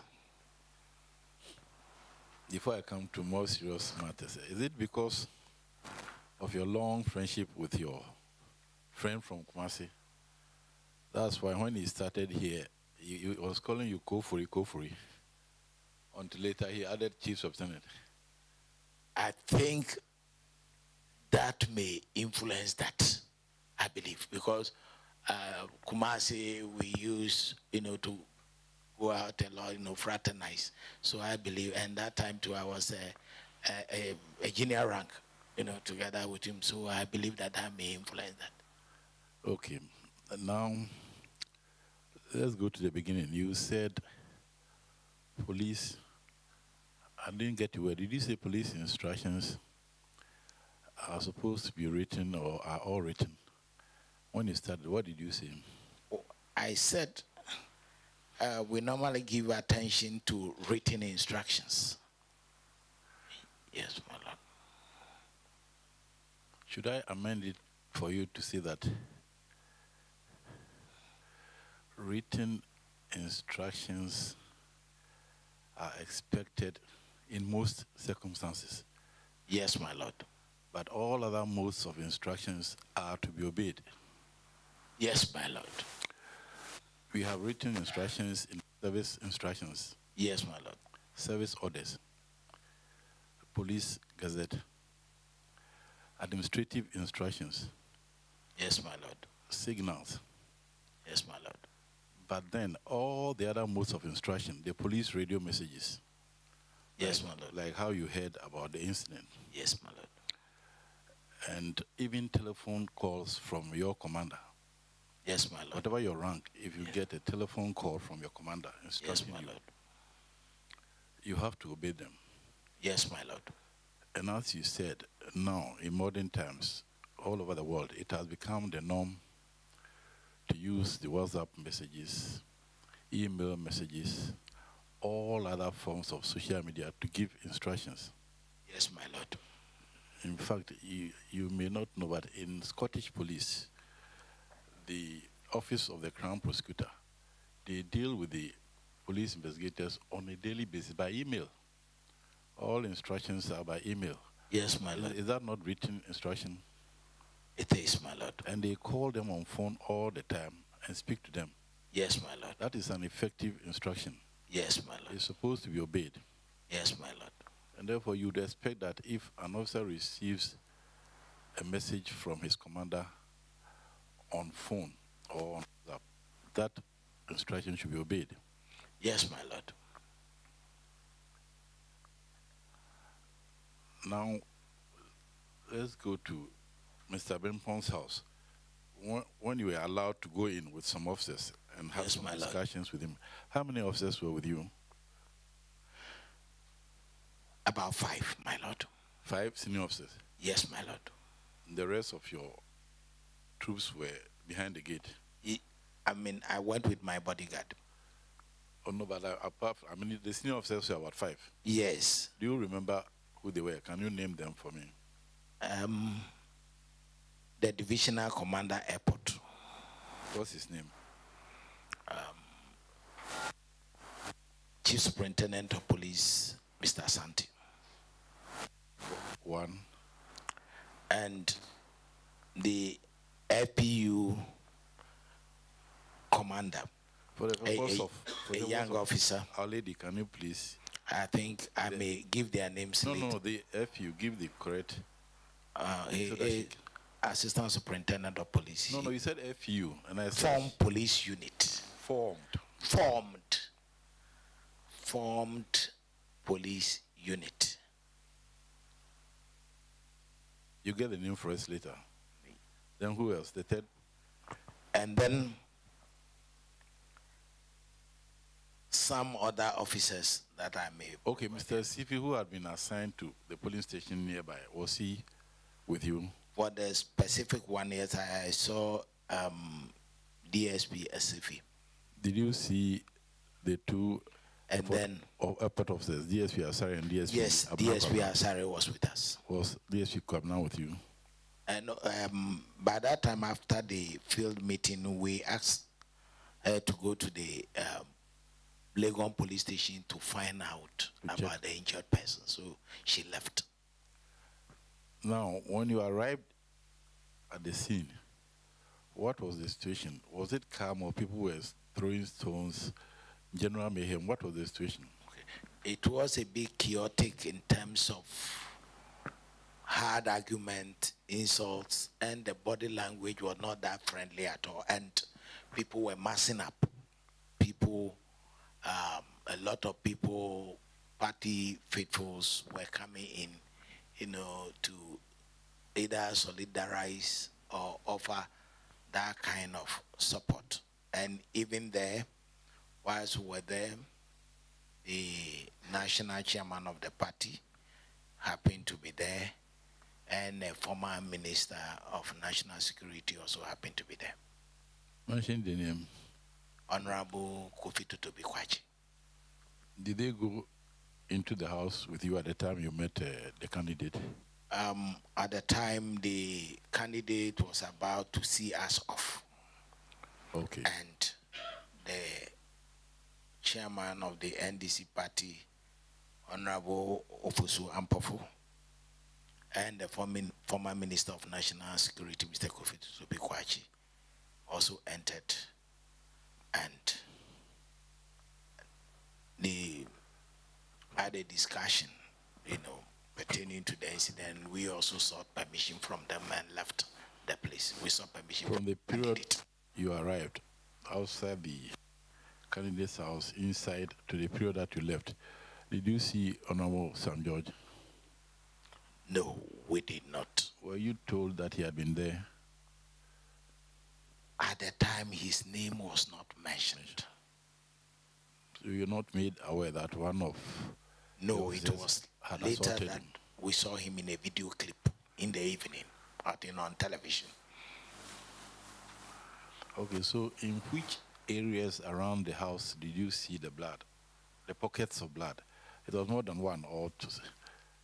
Before I come to more serious matters, is it because of your long friendship with your friend from Kumasi? That's why when he started here, he was calling you Kofuri. Until later he added Chief Subtenant. I think that may influence that, I believe, because Kumasi, we use, to go out a lot, fraternize. So I believe, and that time too, I was a junior rank, together with him. So I believe that may influence that. Okay. Now, let's go to the beginning. You said police, I didn't get you. Did you say police instructions are supposed to be written or are all written? When you started, what did you say? I said we normally give attention to written instructions. Yes, my lord. Should I amend it for you to say that written instructions are expected in most circumstances? Yes, my lord. But all other modes of instructions are to be obeyed? Yes, my lord. We have written instructions in service instructions. Yes, my lord. Service orders, police gazette, administrative instructions. Yes, my lord. Signals. Yes, my lord. But then all the other modes of instruction, the police radio messages. Yes, my lord. Like how you heard about the incident. Yes, my lord. And even telephone calls from your commander. Yes, my lord. Whatever your rank, if you get a telephone call from your commander instructing yes, my lord. You have to obey them. Yes, my lord. And as you said, now in modern times, all over the world, it has become the norm to use the WhatsApp messages, email messages, all other forms of social media to give instructions. Yes, my lord. In fact, you may not know, but in Scottish police, the Office of the Crown Prosecutor, they deal with the police investigators on a daily basis by email. All instructions are by email. Yes, my lord. Is that not written instruction? It is, my lord. And they call them on phone all the time and speak to them. Yes, my lord. That is an effective instruction. Yes, my lord. It's supposed to be obeyed. Yes, my lord. And therefore, you'd expect that if an officer receives a message from his commander on phone or on WhatsApp, that instruction should be obeyed. Yes, my lord. Now, let's go to Mr. Benpon's house. When you were allowed to go in with some officers and have Yes, some my lord. discussions with him, how many officers were with you? About 5, my lord. 5 senior officers? Yes, my lord. The rest of your troops were behind the gate? I went with my bodyguard. Oh, no, but the senior officers were about 5. Yes. Do you remember who they were? Can you name them for me? The divisional commander airport. What's his name? Chief Superintendent of Police, Mr. Asante. 1. And the FPU commander, For the purpose of a young officer. Our lady, can you please? I think I may give their names later. No, the FU, give the correct. Assistant Superintendent of Police. No, you said FU, and I said Formed Police Unit. Formed Police Unit. You get the name for us later. Then who else? The third? And then some other officers that I may. Okay, Mr. CP, who had been assigned to the polling station nearby, was he with you? For the specific one, yes, I saw DSP SFE. Did you see the 2 and then airport officers, DSP Asare and DSP? Yes, DSP Asare was with us. Was DSP Kwabna with you? And by that time, after the field meeting, we asked her to go to the Legon police station to find out about the injured person. So she left. Now, when you arrived at the scene, what was the situation? Was it calm or people were throwing stones, general mayhem? What was the situation? Okay. It was a bit chaotic in terms of hard argument, insults, and the body language was not that friendly at all. And people were massing up. People, a lot of people, party faithfuls were coming in, to either solidarize or offer that kind of support. And even there, whilst we were there, the national chairman of the party happened to be there, and a former minister of national security also happened to be there. Mention the name. Honorable Kofi Totobi Kwachi. Did they go into the house with you at the time you met the candidate? At the time, the candidate was about to see us off. Okay. And the chairman of the NDC party, Honorable Ofosu Ampofo, and the former Minister of National Security, Mr. Kofi Totobi Kwachi, also entered. And they had a discussion, pertaining to the incident. We also sought permission from them and left the place. We sought permission from the period you arrived outside the candidate's house, inside to the period that you left. Did you see Honorable Sam George? No, we did not. Were you told that he had been there? At the time, his name was not mentioned. So you're not made aware that one of... No, it was later that we saw him in a video clip in the evening, on television. Okay, so in which areas around the house did you see the blood, the pockets of blood? It was more than one or two.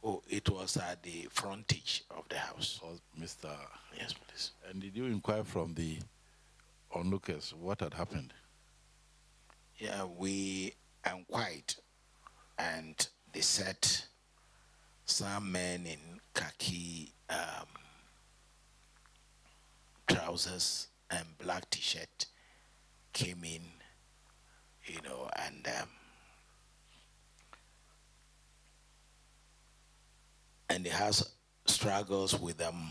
Oh, it was at the frontage of the house. Oh, Mr. Yes, please. And did you inquire from the onlookers what had happened? Yeah, we inquired, and they said some men in khaki trousers and black t-shirt came in, and and they had struggles with them,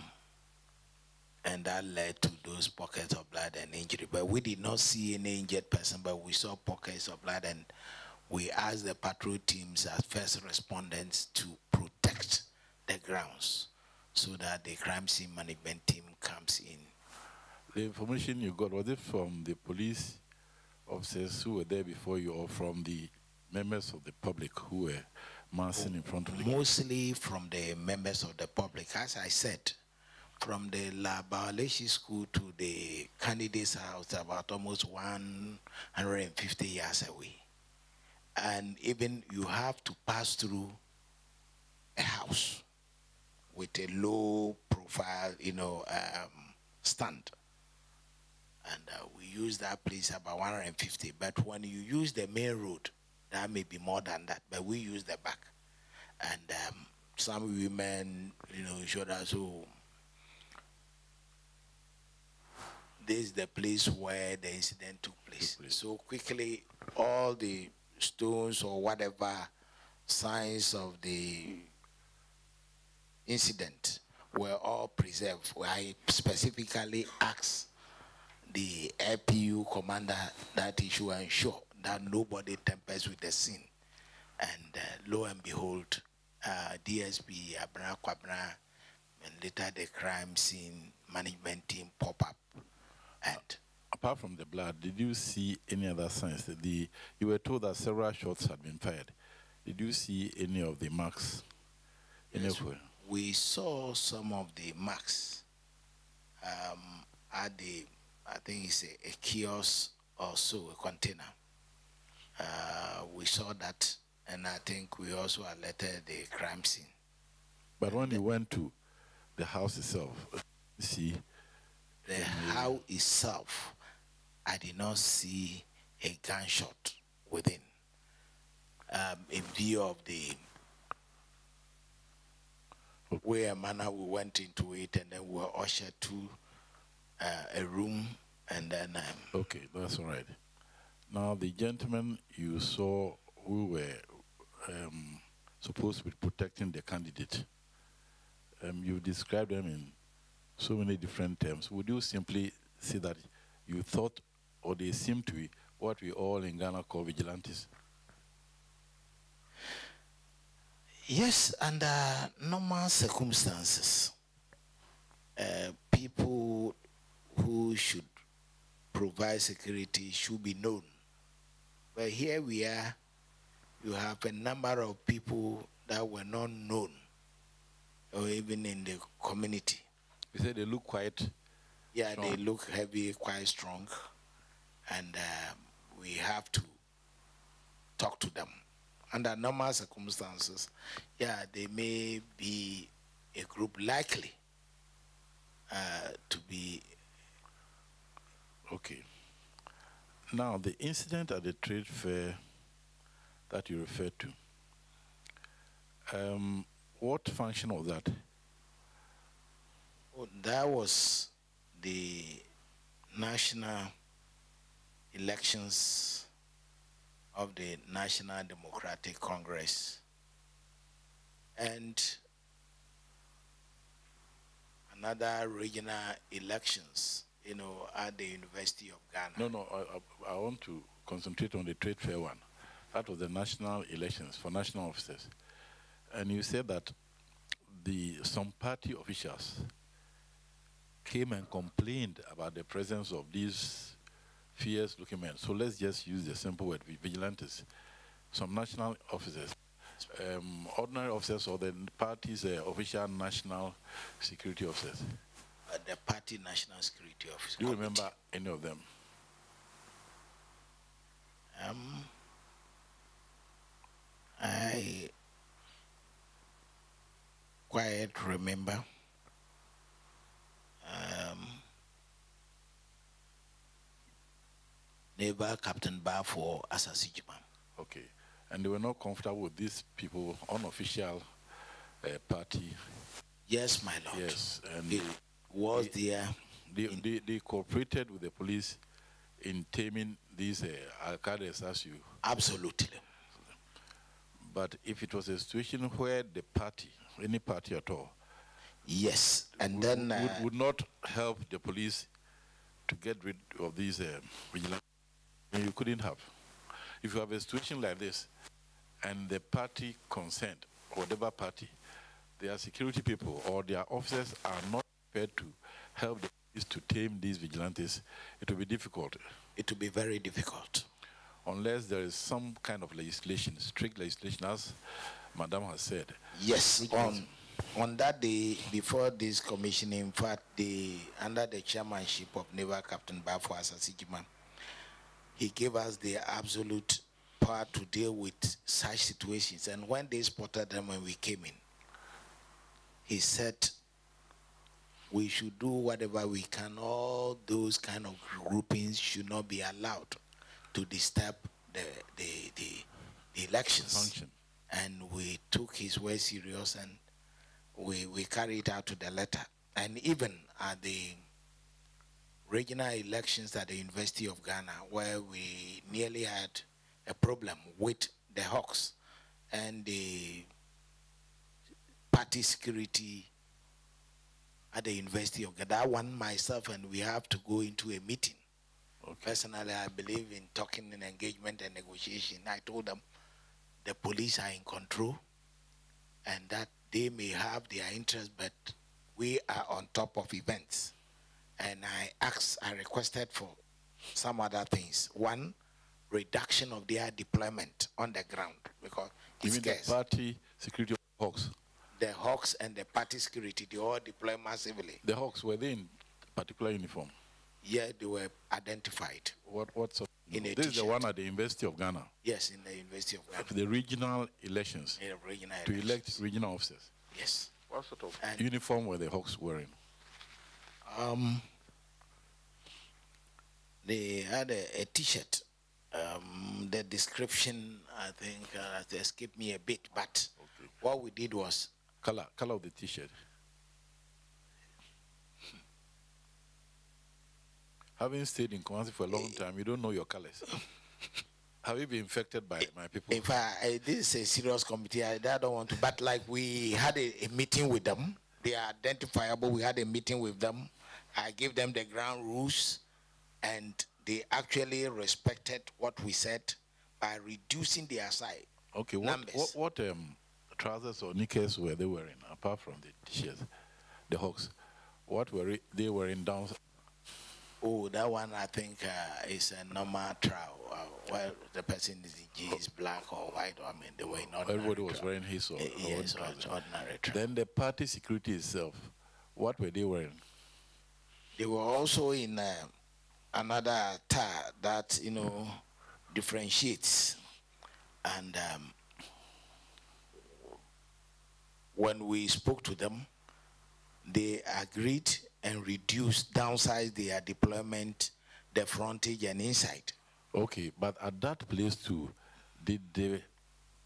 and that led to those pockets of blood and injury. But we did not see any injured person, but we saw pockets of blood, and we asked the patrol teams as first respondents to protect the grounds so that the crime scene management team comes in. The information you got, was it from the police officers who were there before you, or from the members of the public who were massing in front of the Mostly from the members of the public. As I said, from the La Baleshi school to the candidate's house, about almost 150 yards away. And even you have to pass through a house with a low profile, stand. And we use that place about 150. But when you use the main road, that may be more than that. But we use the back. And some women, showed us, oh, this is the place where the incident took place. So quickly, all the stones or whatever signs of the incident were all preserved. I specifically asked the LPU commander that he should ensure that nobody tampers with the scene. And lo and behold, DSP Abra Kwabra and later the crime scene management team pop up. And apart from the blood, did you see any other signs? You were told that several shots had been fired. Did you see any of the marks anywhere? We saw some of the marks at the, I think it's a kiosk or so, a container. We saw that, and I think we also alerted the crime scene. But when you went to the house itself, see? The house itself, I did not see a gunshot within. In view of the way and manner we went into it, and then we were ushered to a room, and then... okay, that's all right. Now, the gentlemen you saw who were supposed to be protecting the candidate, you described them in so many different terms. Would you simply say that you thought, or they seem to be, what we all in Ghana call vigilantes? Yes, under normal circumstances, people who should provide security should be known. But here we are, you have a number of people that were not known, or even in the community. You said they look quite strong. They look heavy, quite strong, and we have to talk to them. Under normal circumstances, they may be a group likely to be. Okay. Now, the incident at the trade fair that you referred to, what function was that? That was the national elections of the National Democratic Congress, and another regional elections, at the University of Ghana. No, I want to concentrate on the trade fair one. That was the national elections for national officers. And you said that some party officials came and complained about the presence of these fierce-looking men. So let's just use the simple word, vigilantes. Some national officers, ordinary officers, or the party's official national security officers. The party national security officer. Do you remember any of them? I quite remember. Neighbor Captain Bafo Asasijima. Okay. And they were not comfortable with these people, unofficial party? Yes, my lord. Yes. And they cooperated with the police in taming these alcaldes as you? Absolutely. But if it was a situation where the party, any party at all, yes, and then would not help the police to get rid of these vigilantes, you couldn't have. If you have a situation like this, and the party concerned, whatever party, their security people or their officers are not prepared to help the police to tame these vigilantes, it will be difficult. It will be very difficult. Unless there is some kind of legislation, strict legislation, as Madam has said. Yes, on that day, before this commission, in fact, under the chairmanship of Naval Captain Bafo Asasijiman, he gave us the absolute power to deal with such situations. And when they spotted them when we came in, he said we should do whatever we can. All those kind of groupings should not be allowed to disturb the elections. Function. And we took his word serious, and we carried it out to the letter. And even at the regional elections at the University of Ghana, where we nearly had a problem with the Hawks and the party security at the University of Ghana, that one myself, and we have to go into a meeting. Okay. Personally, I believe in talking and engagement and negotiation. I told them the police are in control and that they may have their interest, but we are on top of events. And I requested for some other things. One, reduction of their deployment on the ground, because it's the party security of the Hawks? The Hawks and the party security, they all deploy massively. The Hawks, were they in particular uniform? Yeah, they were identified. What's up? This is the one at the University of Ghana? Yes, in the University of Ghana. The regional elections? Yeah, regional to elections. Elect regional officers? Yes. What sort of uniform were the Hawks wearing? They had a T-shirt. The description, I think, escaped me a bit, but okay. What we did was... Color of the T-shirt. Having stayed in Kumasi for a long time, you don't know your colors. Have you been infected by my people? In fact, this is a serious committee. I don't want to, but like we had a meeting with them. They are identifiable. We had a meeting with them. I gave them the ground rules, and they actually respected what we said by reducing their size. Okay, what trousers or knickers were they wearing, apart from the T-shirts, the Hawks? What were they wearing down? Oh, that one I think is a normal trowel. Well, the person is in jeans, black or white. I mean, they were in ordinary. Everybody was wearing his or yes, ordinary trowel. Then the party security itself, what were they wearing? They were also in another attire that, differentiates. And when we spoke to them, they agreed and reduced, downsized their deployment, the frontage and inside. Okay, but at that place too, did the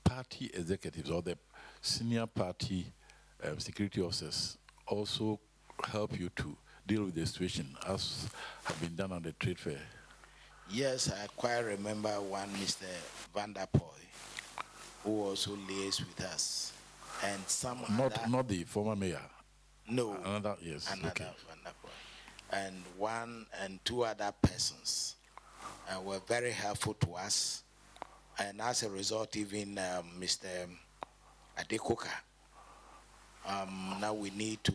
party executives or the senior party security officers also help you to deal with the situation as have been done on the trade fair? Yes, I quite remember one Mr. Vanderpoy, who also liaised with us. And some not the former mayor. No. Another, yes. Another okay. Vanderpoy. And one and two other persons were very helpful to us. And as a result, even Mr. Adekoka, now we need to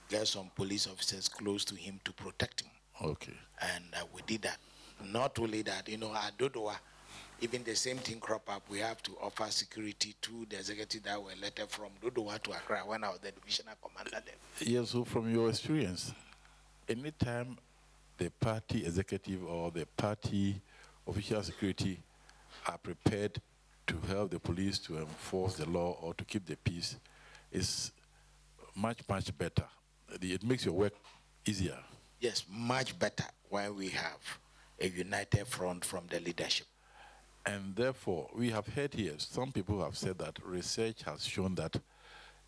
get some police officers close to him to protect him. Okay. And we did that. Not only that, at Dodowa, even the same thing crop up. We have to offer security to the executive that were elected from Dodowa to Accra when I was the divisional commander there. Yes, so from your experience, anytime the party executive or the party official security are prepared to help the police to enforce the law or to keep the peace, it's much, much better. It makes your work easier. Yes, much better when we have a united front from the leadership. And therefore, we have heard here, some people have said that research has shown that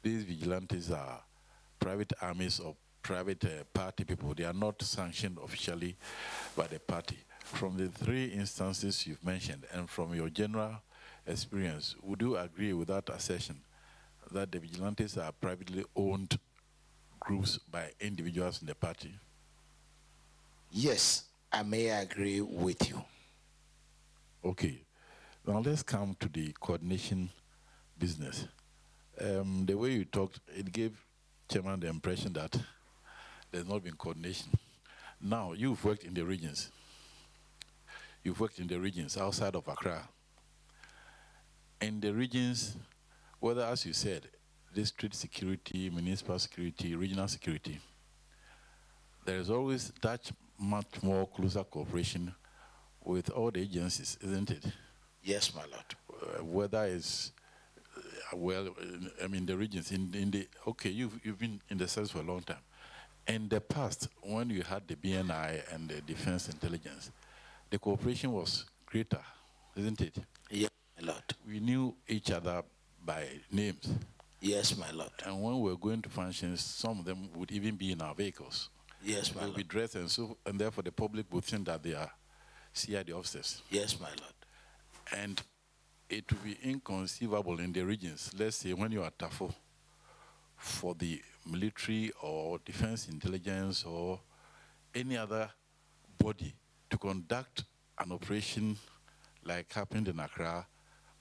these vigilantes are private armies or private party people. They are not sanctioned officially by the party. From the three instances you've mentioned and from your general experience, would you agree with that assertion that the vigilantes are privately owned groups by individuals in the party? Yes, I may agree with you. Okay. Now let's come to the coordination business. The way you talked, it gave Chairman the impression that there's not been coordination. Now, you've worked in the regions. You've worked in the regions outside of Accra. In the regions, whether, as you said, district security, municipal security, regional security, there is always that much more closer cooperation with all the agencies, isn't it? Yes, my lord. Whether it's, I mean, the regions, okay, you've been in the service for a long time. In the past, when you had the BNI and the defense intelligence, the cooperation was greater, isn't it? Yes, my lord. We knew each other by names. Yes, my lord. And when we were going to functions, some of them would even be in our vehicles. Yes, my They'll lord. be dressed, and therefore the public would think that they are CID officers. Yes, my lord. And it would be inconceivable in the regions, let's say when you are TAFO, for the military or defense intelligence or any other body to conduct an operation like happened in Accra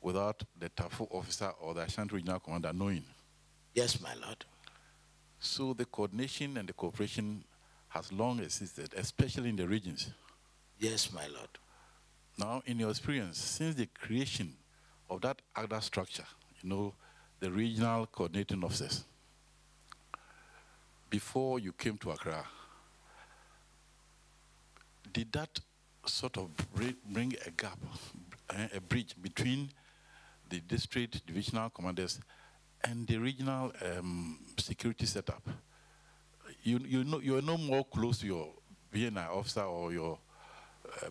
without the TAFO officer or the Ashanti Regional Commander knowing. Yes, my lord. So the coordination and the cooperation has long existed, especially in the regions. Yes, my lord. Now, in your experience, since the creation of that other structure, the regional coordinating officers, before you came to Accra, did that sort of bring a gap, a bridge between the district divisional commanders and the regional security setup? You are no more close to your BNI officer or your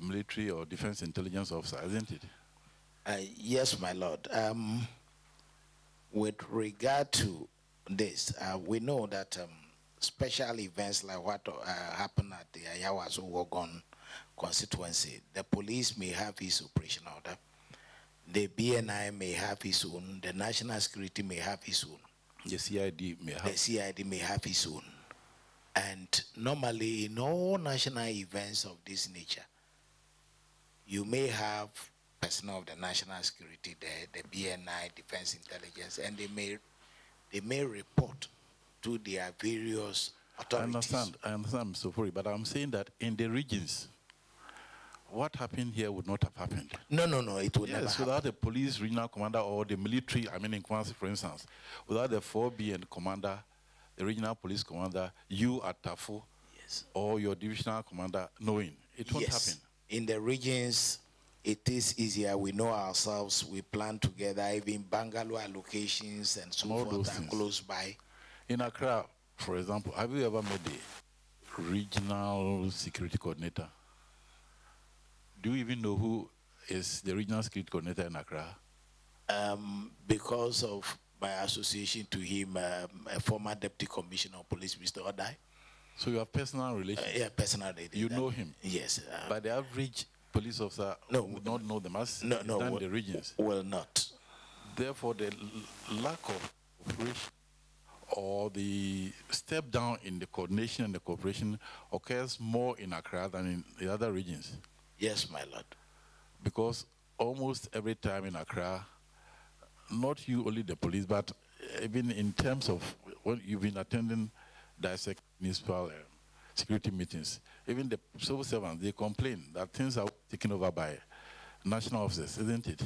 military or defense intelligence officer, isn't it? Yes, my lord. With regard to this, we know that special events like what happened at the Ayawaso Wogon constituency, the police may have its operation order, the BNI may have its own, the national security may have its own. The CID may have. The CID may have its own. And normally in all national events of this nature, you may have personnel of the national security there, the BNI, defense intelligence, and they may report to their various authorities. I understand, Mr. Fori, but I'm saying that in the regions, what happened here would not have happened. No, it would never Yes, happen. without the police regional commander or the military, in Kwanzi, for instance, without the 4B and commander, the regional police commander, you at TAFO, Yes. or your divisional commander knowing, it won't happen. In the regions, it is easier. We know ourselves. We plan together. Even Bangalore allocations and so All forth those are things. close by. In Accra, for example, have you ever met the regional security coordinator? Do you even know who is the regional security coordinator in Accra? Because of my association to him, a former deputy commissioner of police, Mr. Odai. So you have personal relations? Yeah, personally. You know him? Yes. But the average police officer would not know them as done in the regions? Well, not. Therefore, the lack of cooperation or the step down in the coordination and the cooperation occurs more in Accra than in the other regions. Yes, my lord. Because Almost every time in Accra, not you only the police, but even in terms of when you've been attending dissect municipal security meetings, even the civil servants, they complain that things are taken over by national officers, isn't it?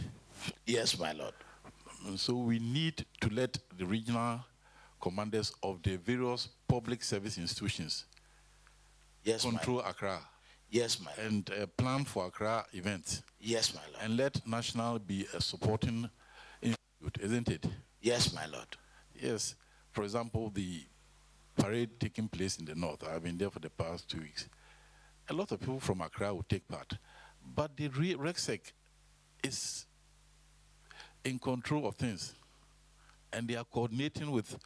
Yes, my lord. So we need to let the regional commanders of the various public service institutions control Accra. Yes, my lord. And plan for Accra events. Yes, my lord. And let national be a supporting institute, isn't it? Yes, my lord. Yes. For example, the parade taking place in the north, I've been there for the past 2 weeks. A lot of people from Accra will take part. But the RECSEC is in control of things. And they are coordinating with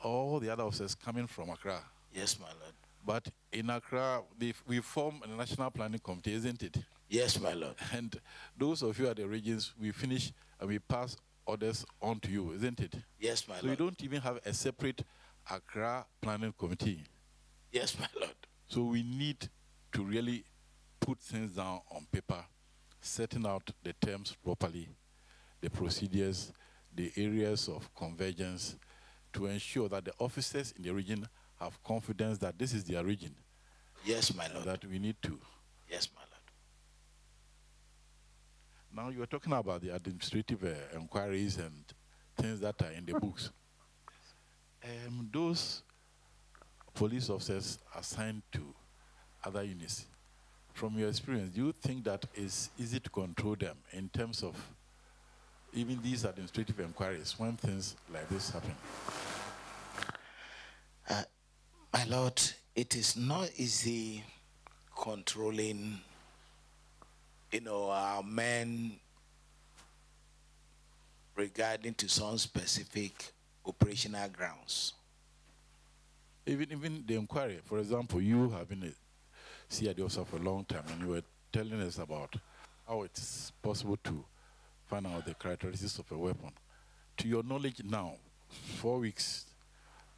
all the other officers coming from Accra. Yes, my lord. But in Accra, we form a national planning committee, isn't it? Yes, my lord. And those of you at the regions, we finish and we pass orders on to you, isn't it? Yes, my So lord. you don't even have a separate Accra planning committee. Yes, my lord. So we need to really put things down on paper, setting out the terms properly, the procedures, the areas of convergence, to ensure that the officers in the region have confidence that this is their region. Yes, my lord. That we need to. Yes, my lord. Now you are talking about the administrative inquiries and things that are in the books. Those police officers assigned to other units, from your experience, do you think that it's easy to control them in terms of even these administrative inquiries when things like this happen? My lord, it is not easy controlling, our men regarding to some specific operational grounds. Even the inquiry, for example, you have been a CID officer for a long time, and you were telling us about how it's possible to find out the characteristics of a weapon. To your knowledge now, 4 weeks,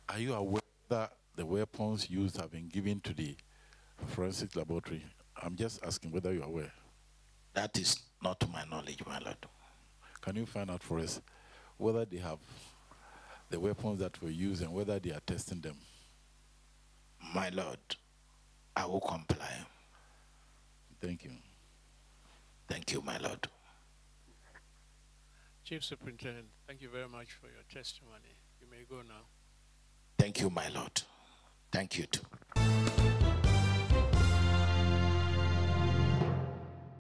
are you aware that the weapons used have been given to the forensic laboratory? I'm just asking whether you're aware. That is not to my knowledge, my lord. Can you find out for us whether they have the weapons that were used and whether they are testing them? My lord, I will comply. Thank you. Thank you, my lord. Chief Superintendent, thank you very much for your testimony. You may go now. Thank you, my lord. Thank you too.